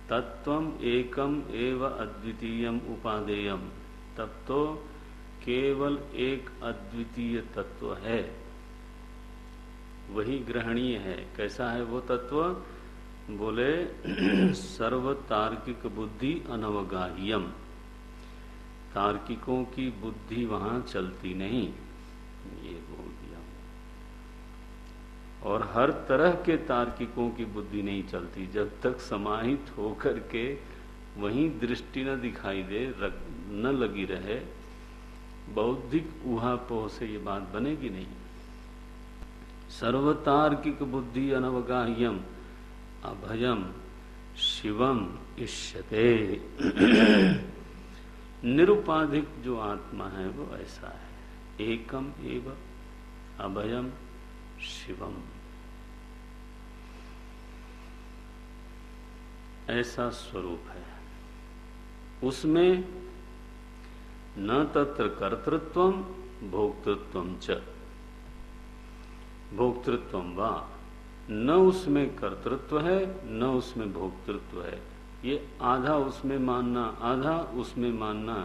तत्वम एकम एव अद्वितीयम उपादेयम, तब तो केवल एक अद्वितीय तत्व है, वही ग्रहणीय है। कैसा है वो तत्व? बोले सर्व तार्किक बुद्धि अनवगाह्यम, तार्किकों की बुद्धि वहां चलती नहीं, ये बोल दिया। और हर तरह के तार्किकों की बुद्धि नहीं चलती जब तक समाहित होकर के वहीं दृष्टि न दिखाई दे, न लगी रहे। बौद्धिक ऊहापोह से ये बात बनेगी नहीं। सर्वतार्किक बुद्धि अनवगाह्यम अभयम शिवम इष्यते। निरुपाधिक जो आत्मा है वो ऐसा है, एकम एव अभयम शिवम, ऐसा स्वरूप है। उसमें न तत्र कर्तृत्वम भोक्तृत्वम च, भोक्तृत्वम वा, न उसमें कर्तृत्व है न उसमें भोक्तृत्व है। ये आधा उसमें मानना आधा उसमें मानना,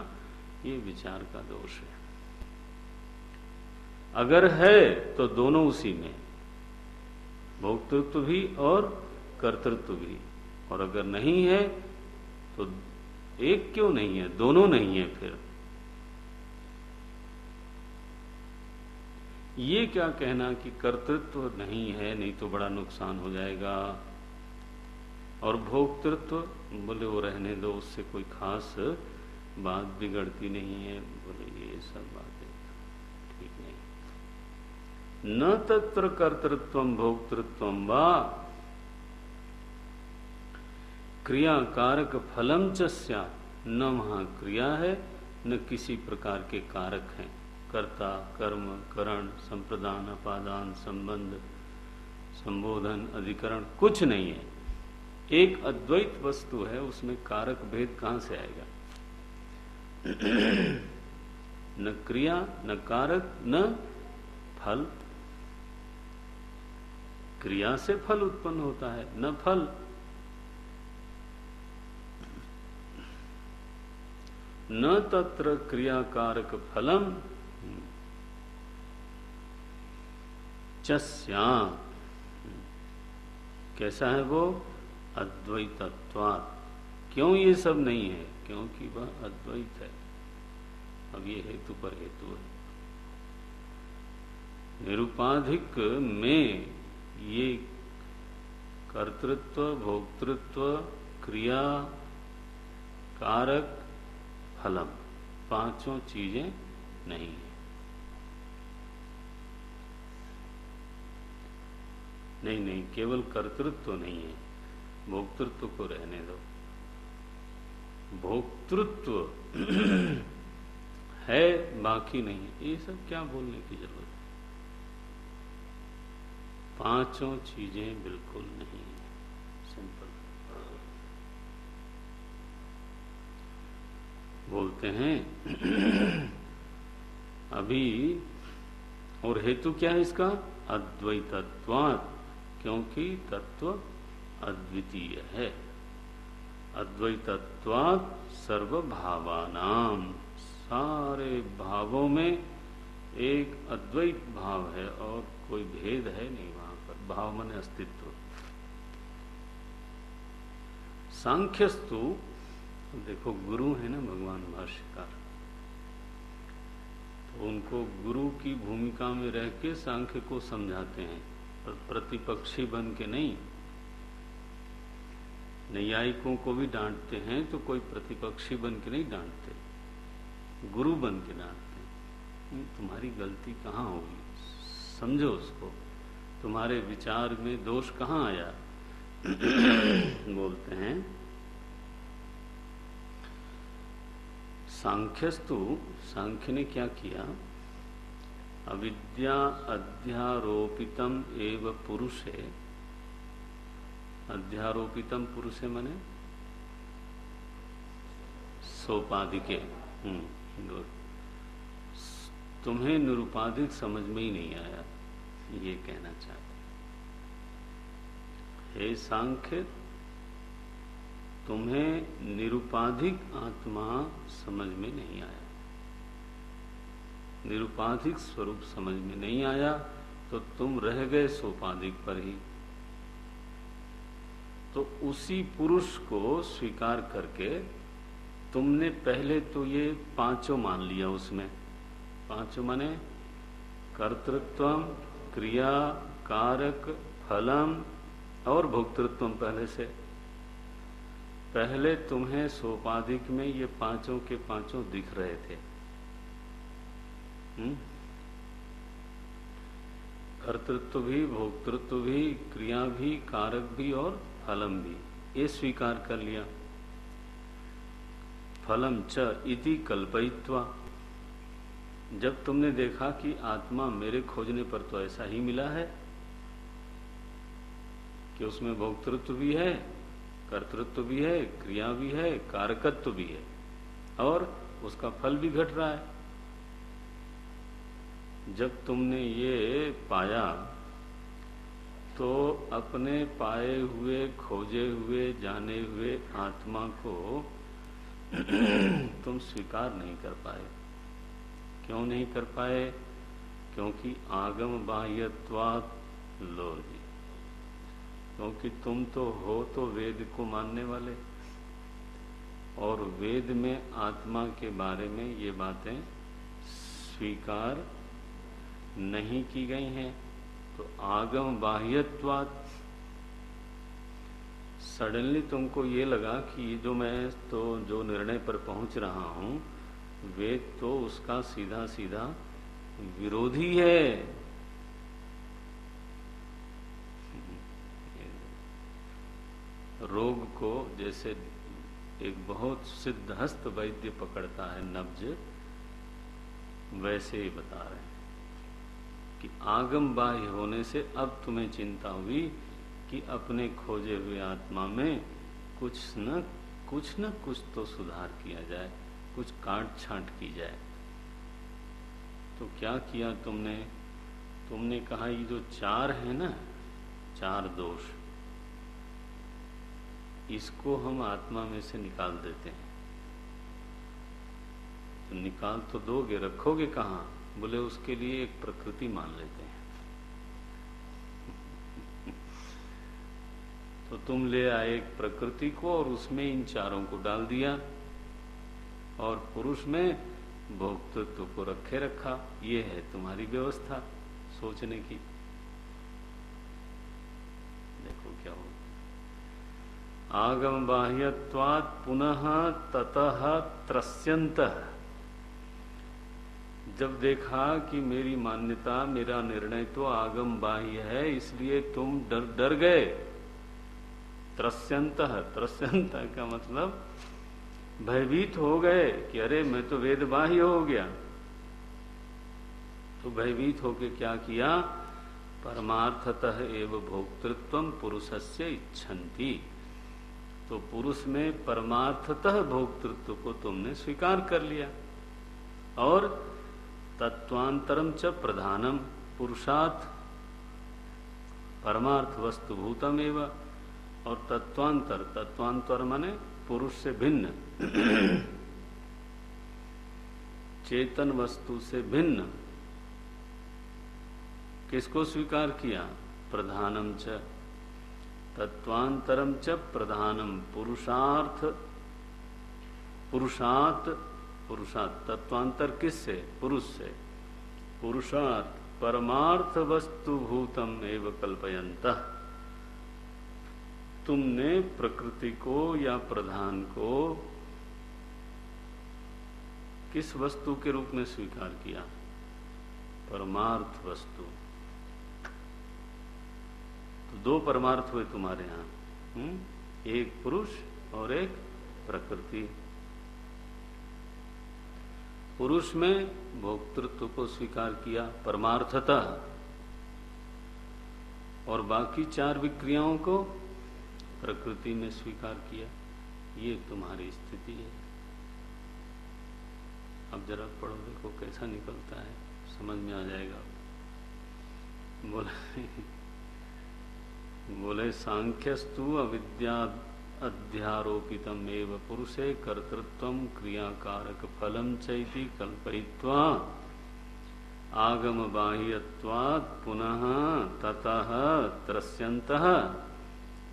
ये विचार का दोष है। अगर है तो दोनों उसी में, भोक्तृत्व भी और कर्तृत्व भी। और अगर नहीं है तो एक क्यों नहीं है, दोनों नहीं है। फिर ये क्या कहना कि कर्तृत्व नहीं है, नहीं तो बड़ा नुकसान हो जाएगा, और भोक्तृत्व बोले वो रहने दो, उससे कोई खास बात बिगड़ती नहीं है। बोले ये सब बातें ठीक नहीं। न तत्र कर्तृत्वम भोक्तृत्वम वा क्रिया कारक फलम च स्यात्, न वहां क्रिया है न किसी प्रकार के कारक हैं। कर्ता, कर्म, करण, संप्रदान, अपादान, संबंध, संबोधन, अधिकरण कुछ नहीं है। एक अद्वैत वस्तु है, उसमें कारक भेद कहां से आएगा? न क्रिया न कारक न फल। क्रिया से फल उत्पन्न होता है, न फल। न तत्र क्रियाकारक फलम चस्यात्। कैसा है वो? अद्वैतत्वात्। क्यों ये सब नहीं है? क्योंकि वह अद्वैत है। अब ये हेतु पर हेतु है। निरुपाधिक में ये कर्तृत्व, भोक्तृत्व, क्रिया, कारक, फलम, पांचों चीजें नहीं है। नहीं, केवल कर्तृत्व नहीं है, भोक्तृत्व को रहने दो। भोक्तृत्व है, बाकी नहीं है। ये सब क्या बोलने की जरूरत है? पांचों चीजें बिल्कुल नहीं है। सिंपल बोलते हैं अभी। और हेतु क्या है इसका? अद्वैतत्वात्, क्योंकि तत्व अद्वितीय है। अद्वैतत्वात् सर्वभावानाम, सारे भावों में एक अद्वैत भाव है और कोई भेद है नहीं वहां पर। भाव माने अस्तित्व। सांख्यस्तु, देखो गुरु है ना भगवान भाष्यकार, तो उनको गुरु की भूमिका में रह के सांख्य को समझाते हैं, पर प्रतिपक्षी बन के नहीं। नैयायिकों को भी डांटते हैं तो कोई प्रतिपक्षी बन के नहीं डांटते, गुरु बन के डांटते हैं। तुम्हारी गलती कहाँ होगी, समझो उसको, तुम्हारे विचार में दोष कहाँ आया। बोलते हैं सांख्यस्तु, सांख्य ने क्या किया? अविद्या अध्यारोपितम एव पुरुषे, अध्यारोपितम पुरुषे माने सोपाधिके। तुम्हें निरुपाधिक समझ में ही नहीं आया, ये कहना चाहते। हे सांख्य, तुम्हें निरुपाधिक आत्मा समझ में नहीं आया, निरुपाधिक स्वरूप समझ में नहीं आया, तो तुम रह गए सोपाधिक पर ही। तो उसी पुरुष को स्वीकार करके तुमने पहले तो ये पांचों मान लिया। उसमें पांचों माने कर्तृत्वम, क्रिया, कारक, फलम और भोक्तृत्वम। पहले तुम्हें सोपाधिक में ये पांचों के पांचों दिख रहे थे। कर्तृत्व भी, भोक्तृत्व भी, क्रिया भी, कारक भी और फलम भी, ये स्वीकार कर लिया। फलम च इति कल्पयित्वा, जब तुमने देखा कि आत्मा मेरे खोजने पर तो ऐसा ही मिला है कि उसमें भोक्तृत्व भी है, कर्तृत्व भी है, क्रिया भी है, कारकत्व भी है और उसका फल भी घट रहा है। जब तुमने ये पाया तो अपने पाए हुए, खोजे हुए, जाने हुए आत्मा को तुम स्वीकार नहीं कर पाए। क्यों नहीं कर पाए? क्योंकि आगम बाह्यत्वात्, लो जी, क्योंकि तुम तो हो तो वेद को मानने वाले, और वेद में आत्मा के बारे में ये बातें स्वीकार नहीं की गई हैं। तो आगम बाह्यत्वात्, सडनली तुमको ये लगा कि जो मैं तो जो निर्णय पर पहुंच रहा हूं, वेद तो उसका सीधा सीधा विरोधी है। रोग को जैसे एक बहुत सिद्धहस्त वैद्य पकड़ता है नब्ज, वैसे ही बता रहे हैं कि आगम बाह्य होने से अब तुम्हें चिंता हुई कि अपने खोजे हुए आत्मा में कुछ न कुछ तो सुधार किया जाए, कुछ काट छांट की जाए। तो क्या किया तुमने? तुमने कहा ये जो चार है ना, चार दोष, इसको हम आत्मा में से निकाल देते हैं। तो निकाल तो दोगे, रखोगे कहाँ? बोले उसके लिए एक प्रकृति मान लेते हैं। तो तुम ले आए एक प्रकृति को और उसमें इन चारों को डाल दिया और पुरुष में भोक्तृत्व को रखे रखा। ये है तुम्हारी व्यवस्था सोचने की। देखो क्या हो, आगम बाह्यत्वात् पुनः ततः त्रस्यन्तः। जब देखा कि मेरी मान्यता, मेरा निर्णय तो आगम बाह्य है, इसलिए तुम डर गए। त्रस्यन्तः, त्रस्यन्तः का मतलब भयभीत हो गए कि अरे मैं तो वेद बाह्य हो गया। तो भयभीत होके क्या किया? परमार्थतः एव भोक्तृत्वं पुरुषस्य इच्छन्ति। तो पुरुष में परमार्थतः भोक्तृत्व को तुमने स्वीकार कर लिया। और तत्वांतरम च प्रधानम पुरुषात् परमार्थ वस्तुभूतम एव। और तत्वांतर, तत्वांतर माने पुरुष से भिन्न, चेतन वस्तु से भिन्न किसको स्वीकार किया? प्रधानम च, तत्वांतरम च प्रधानम पुरुषार्थ, पुरुषात्, पुरुषात् तत्वांतर किससे? पुरुष से। पुरुषार्थ परमार्थ वस्तु भूतम एव कल्पयन्तः। तुमने प्रकृति को या प्रधान को किस वस्तु के रूप में स्वीकार किया? परमार्थ वस्तु। तो दो परमार्थ हुए तुम्हारे यहाँ, एक पुरुष और एक प्रकृति। पुरुष में भोक्तृत्व को स्वीकार किया परमार्थतः, और बाकी चार विक्रियाओं को प्रकृति में स्वीकार किया। ये तुम्हारी स्थिति है। अब जरा पढ़ो, देखो कैसा निकलता है, समझ में आ जाएगा। बोले सांख्यस्तु अविद्या अध्यारोपितम एव पुरुषे कर्तृत्वम क्रियाकारक फलम चैति कल्पयित्वा आगम बाह्यत्वात् पुनः ततः त्रस्यन्तः।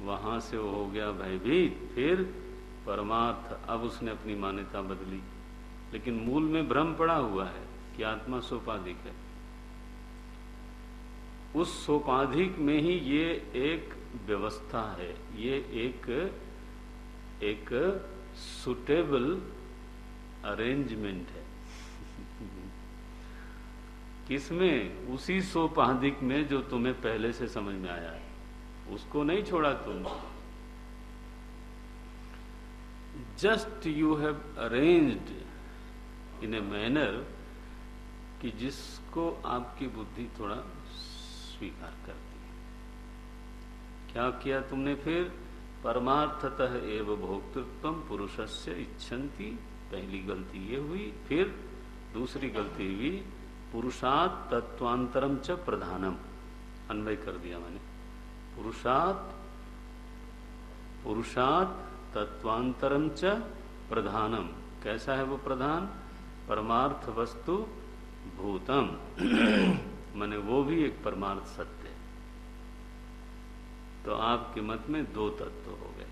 वहां से वो हो गया भयभीत। फिर परमार्थ, अब उसने अपनी मान्यता बदली, लेकिन मूल में भ्रम पड़ा हुआ है कि आत्मा सोपाधिक है। उस सोपाधिक में ही ये एक व्यवस्था है, ये एक सुटेबल अरेंजमेंट है। किसमें? उसी सोपाधिक में जो तुम्हें पहले से समझ में आया है, उसको नहीं छोड़ा तुम। Just you have arranged in a manner कि जिसको आपकी बुद्धि थोड़ा स्वीकार करती है। क्या किया तुमने फिर? परमार्थतः एव भोक्तृत्वम पुरुषस्य इच्छन्ति। पहली गलती ये हुई। फिर दूसरी गलती हुई पुरुषात् तत्वांतरम च प्रधानम। अन्वय कर दिया मैंने। पुरुषात् तत्वांतरम च प्रधानम। कैसा है वो प्रधान? परमार्थ वस्तु भूतम। माने वो भी एक परमार्थ सत्य है। तो आपके मत में दो तत्व हो गए,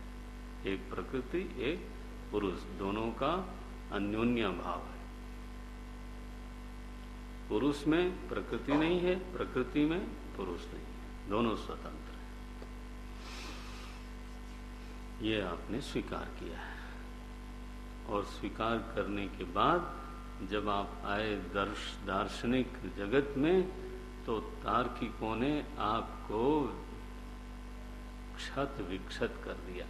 एक प्रकृति, एक पुरुष। दोनों का अन्योन्य भाव है। पुरुष में प्रकृति नहीं है, प्रकृति में पुरुष नहीं है, दोनों स्वतंत्र हैं। ये आपने स्वीकार किया है। और स्वीकार करने के बाद जब आप आए दार्शनिक जगत में, तो तार्किकों ने आपको क्षत विक्षत कर दिया।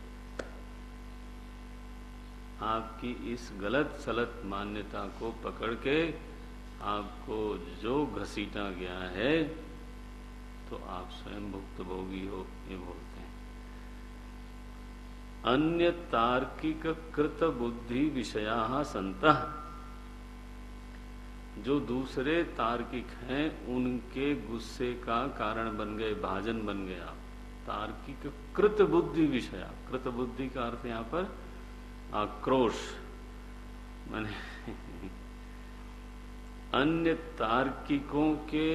आपकी इस गलत सलत मान्यता को पकड़ के आपको जो घसीटा गया है, तो आप स्वयं भुक्तभोगी हो, ये बोलते हैं। अन्य तार्किक कृत बुद्धि विषया संतः। जो दूसरे तार्किक हैं, उनके गुस्से का कारण बन गए, भाजन बन गया। तार्किक कृत बुद्धि विषया। कृत बुद्धि का अर्थ यहाँ पर आक्रोश, माने अन्य तार्किकों के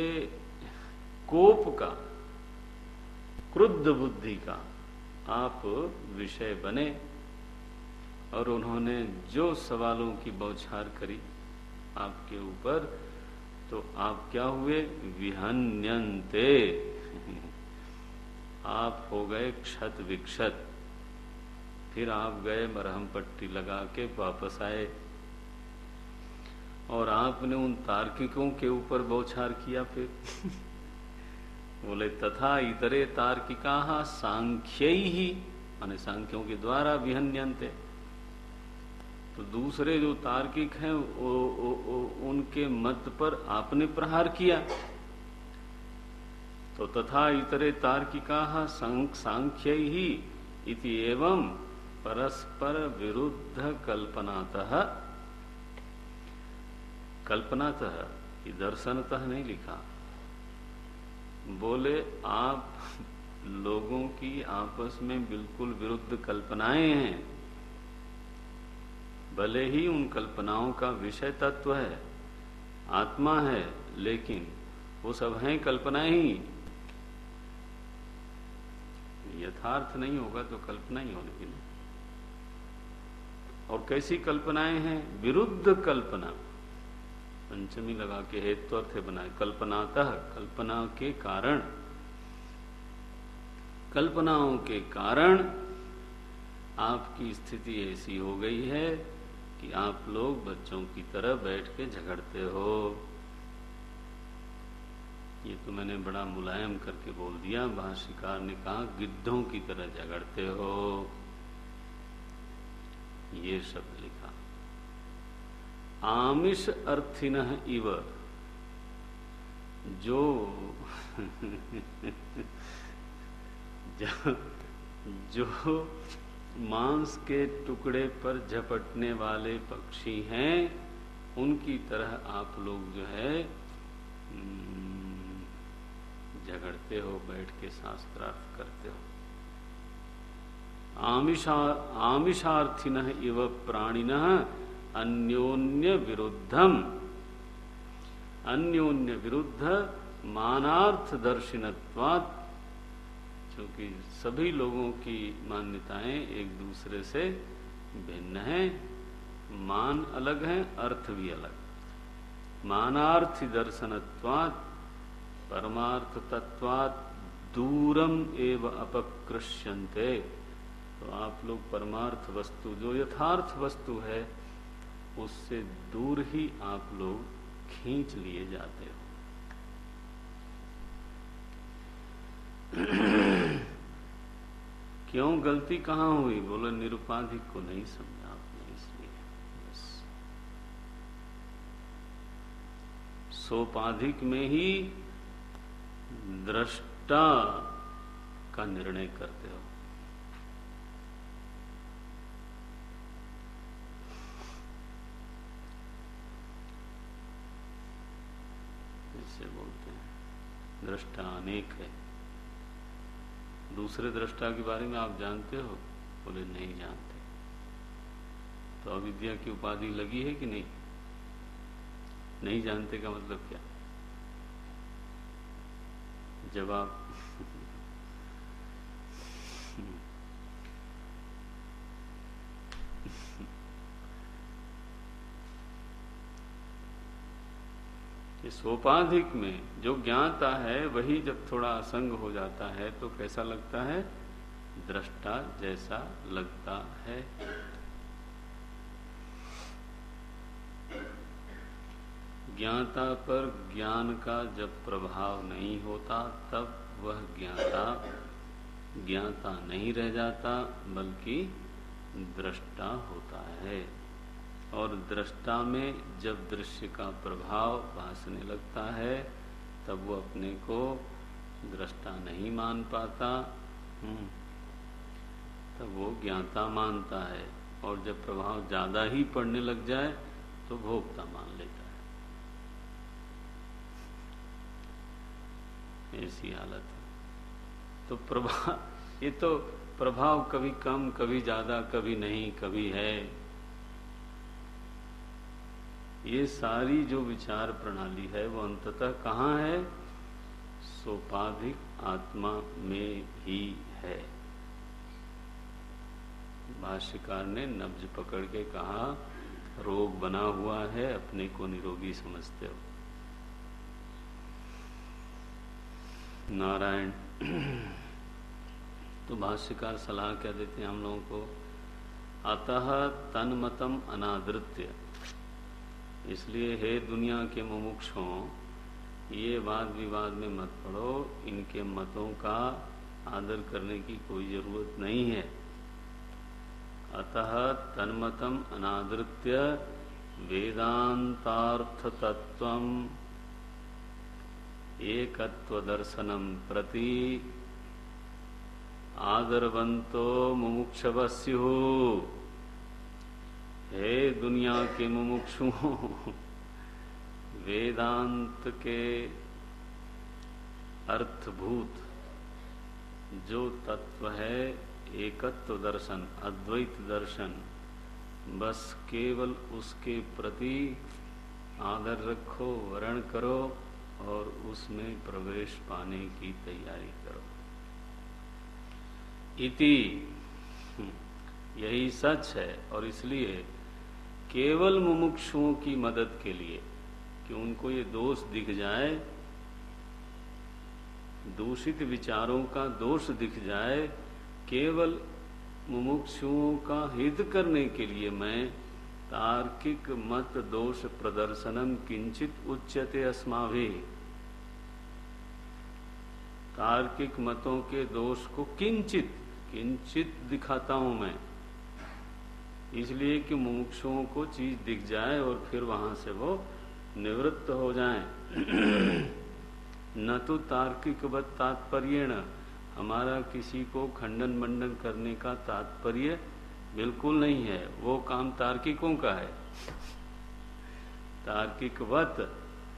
कोप का, क्रुद्ध बुद्धि का आप विषय बने और उन्होंने जो सवालों की बौछार करी आपके ऊपर, तो आप क्या हुए? विहन्यन्ते, आप हो गए क्षत विक्षत। फिर आप गए मरहम पट्टी लगा के वापस आए और आपने उन तार्किकों के ऊपर बौछार किया। फिर बोले तथा इतरे तार्किका सांख्यैहि, माने सांख्यों के द्वारा विहन्यन्ते। तो दूसरे जो तार्किक हैं उनके मत पर आपने प्रहार किया। तो तथा इतरे तार्किका सांख्यैहि इति एवं परस्पर विरुद्ध कल्पनातः, कल्पनातः कि दर्शनतः नहीं लिखा, बोले आप लोगों की आपस में बिल्कुल विरुद्ध कल्पनाएं हैं। भले ही उन कल्पनाओं का विषय तत्व है, आत्मा है, लेकिन वो सब हैं कल्पनाएं ही। यथार्थ नहीं होगा तो कल्पना ही होने की नहीं। और कैसी कल्पनाएं हैं? विरुद्ध कल्पना, पंचमी लगा के हेतु अर्थ बनाए। कल्पनातः, कल्पना के कारण, कल्पनाओं के कारण आपकी स्थिति ऐसी हो गई है कि आप लोग बच्चों की तरह बैठ के झगड़ते हो। ये तो मैंने बड़ा मुलायम करके बोल दिया। भाष्यकार ने कहा गिद्धों की तरह झगड़ते हो, ये शब्द लिखा। आमिष अर्थिनः इव, जो जो मांस के टुकड़े पर झपटने वाले पक्षी हैं, उनकी तरह आप लोग जो है झगड़ते हो, बैठ के शास्त्रार्थ करते हो। आमिषार्थिनः इव प्राणिनः अन्योन्य विरुद्धम, अन्योन्य विरुद्ध मानार्थ दर्शिनत्वात्, क्योंकि सभी लोगों की मान्यताएं एक दूसरे से भिन्न हैं, मान अलग हैं, अर्थ भी अलग। मानार्थी दर्शनत्वात् परमार्थ तत्वात् दूरम एव अपकृष्यन्ते। तो आप लोग परमार्थ वस्तु, जो यथार्थ वस्तु है, उससे दूर ही आप लोग खींच लिए जाते हो। क्यों? गलती कहाँ हुई? बोले निरुपाधिक को नहीं समझा आपने, इसलिए। बस सोपाधिक में ही दृष्टा का निर्णय करते हो। इससे बोलते हैं दृष्टा अनेक है। दूसरे दृष्टा के बारे में आप जानते हो? बोले नहीं जानते। तो अविद्या की उपाधि लगी है कि नहीं? नहीं जानते का मतलब क्या? जब आप सोपाधिक में जो ज्ञाता है वही जब थोड़ा असंग हो जाता है तो कैसा लगता है? दृष्टा जैसा लगता है। ज्ञाता पर ज्ञान का जब प्रभाव नहीं होता तब वह ज्ञाता नहीं रह जाता, बल्कि दृष्टा होता है। और दृष्टा में जब दृश्य का प्रभाव भासने लगता है तब वो अपने को दृष्टा नहीं मान पाता, तब वो ज्ञाता मानता है। और जब प्रभाव ज्यादा ही पड़ने लग जाए तो भोक्ता मान लेता है। ऐसी हालत है। तो प्रभाव, ये तो प्रभाव कभी कम, कभी ज्यादा, कभी नहीं, कभी है, ये सारी जो विचार प्रणाली है वो अंततः कहाँ है? सोपाधिक आत्मा में ही है। भाष्यकार ने नब्ज पकड़ के कहा, रोग बना हुआ है, अपने को निरोगी समझते हो। नारायण। तो भाष्यकार सलाह क्या देते हैं हम लोगों को? अतः तन्मतम अनादृत्य, इसलिए हे दुनिया के मुमुक्षुओं, ये वाद विवाद में मत पड़ो, इनके मतों का आदर करने की कोई जरूरत नहीं है। अतः तन्मतम अनादृत्य वेदांतार्थ तत्वम एकत्व दर्शनम प्रति आदरवंतो मुमुक्षवस्यु। हे दुनिया के मुमुक्षुओं, वेदांत के अर्थभूत जो तत्व है, एकत्व दर्शन, अद्वैत दर्शन, बस केवल उसके प्रति आदर रखो, वर्ण करो और उसमें प्रवेश पाने की तैयारी करो। इति, यही सच है। और इसलिए केवल मुमुक्षुओं की मदद के लिए, कि उनको ये दोष दिख जाए, दूषित विचारों का दोष दिख जाए, केवल मुमुक्षुओं का हित करने के लिए मैं तार्किक मत दोष प्रदर्शनम किंचित उच्यते अस्माभिः, तार्किक मतों के दोष को किंचित किंचित दिखाता हूं मैं, इसलिए कि मुमुक्षुओं को चीज दिख जाए और फिर वहां से वो निवृत्त हो जाएं। न तो तार्किकवत तात्पर्येण, हमारा किसी को खंडन मंडन करने का तात्पर्य बिल्कुल नहीं है, वो काम तार्किकों का है। तार्किकवत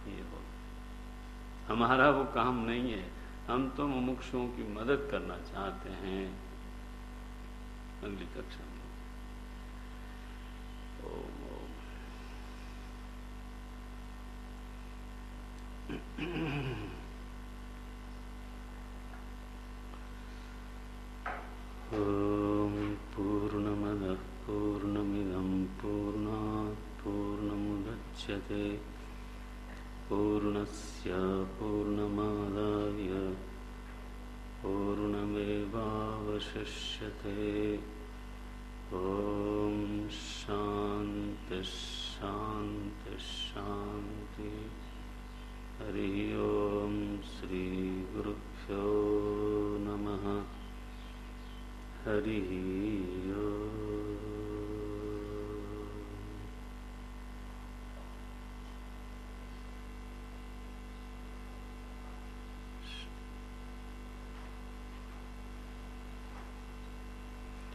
ये वो, हमारा वो काम नहीं है। हम तो मुमुक्षुओं की मदद करना चाहते हैं। अगली कक्षा में ओम ओम पूर्णमदः पूर्णमिदं पूर्णात् पूर्णमुदच्यते पूर्णस्य पूर्णमादाय पूर्णमेवावशिष्यते। ओम शांति शांति शांति। हरि ओम श्री गुरुभ्यो नमः। हरि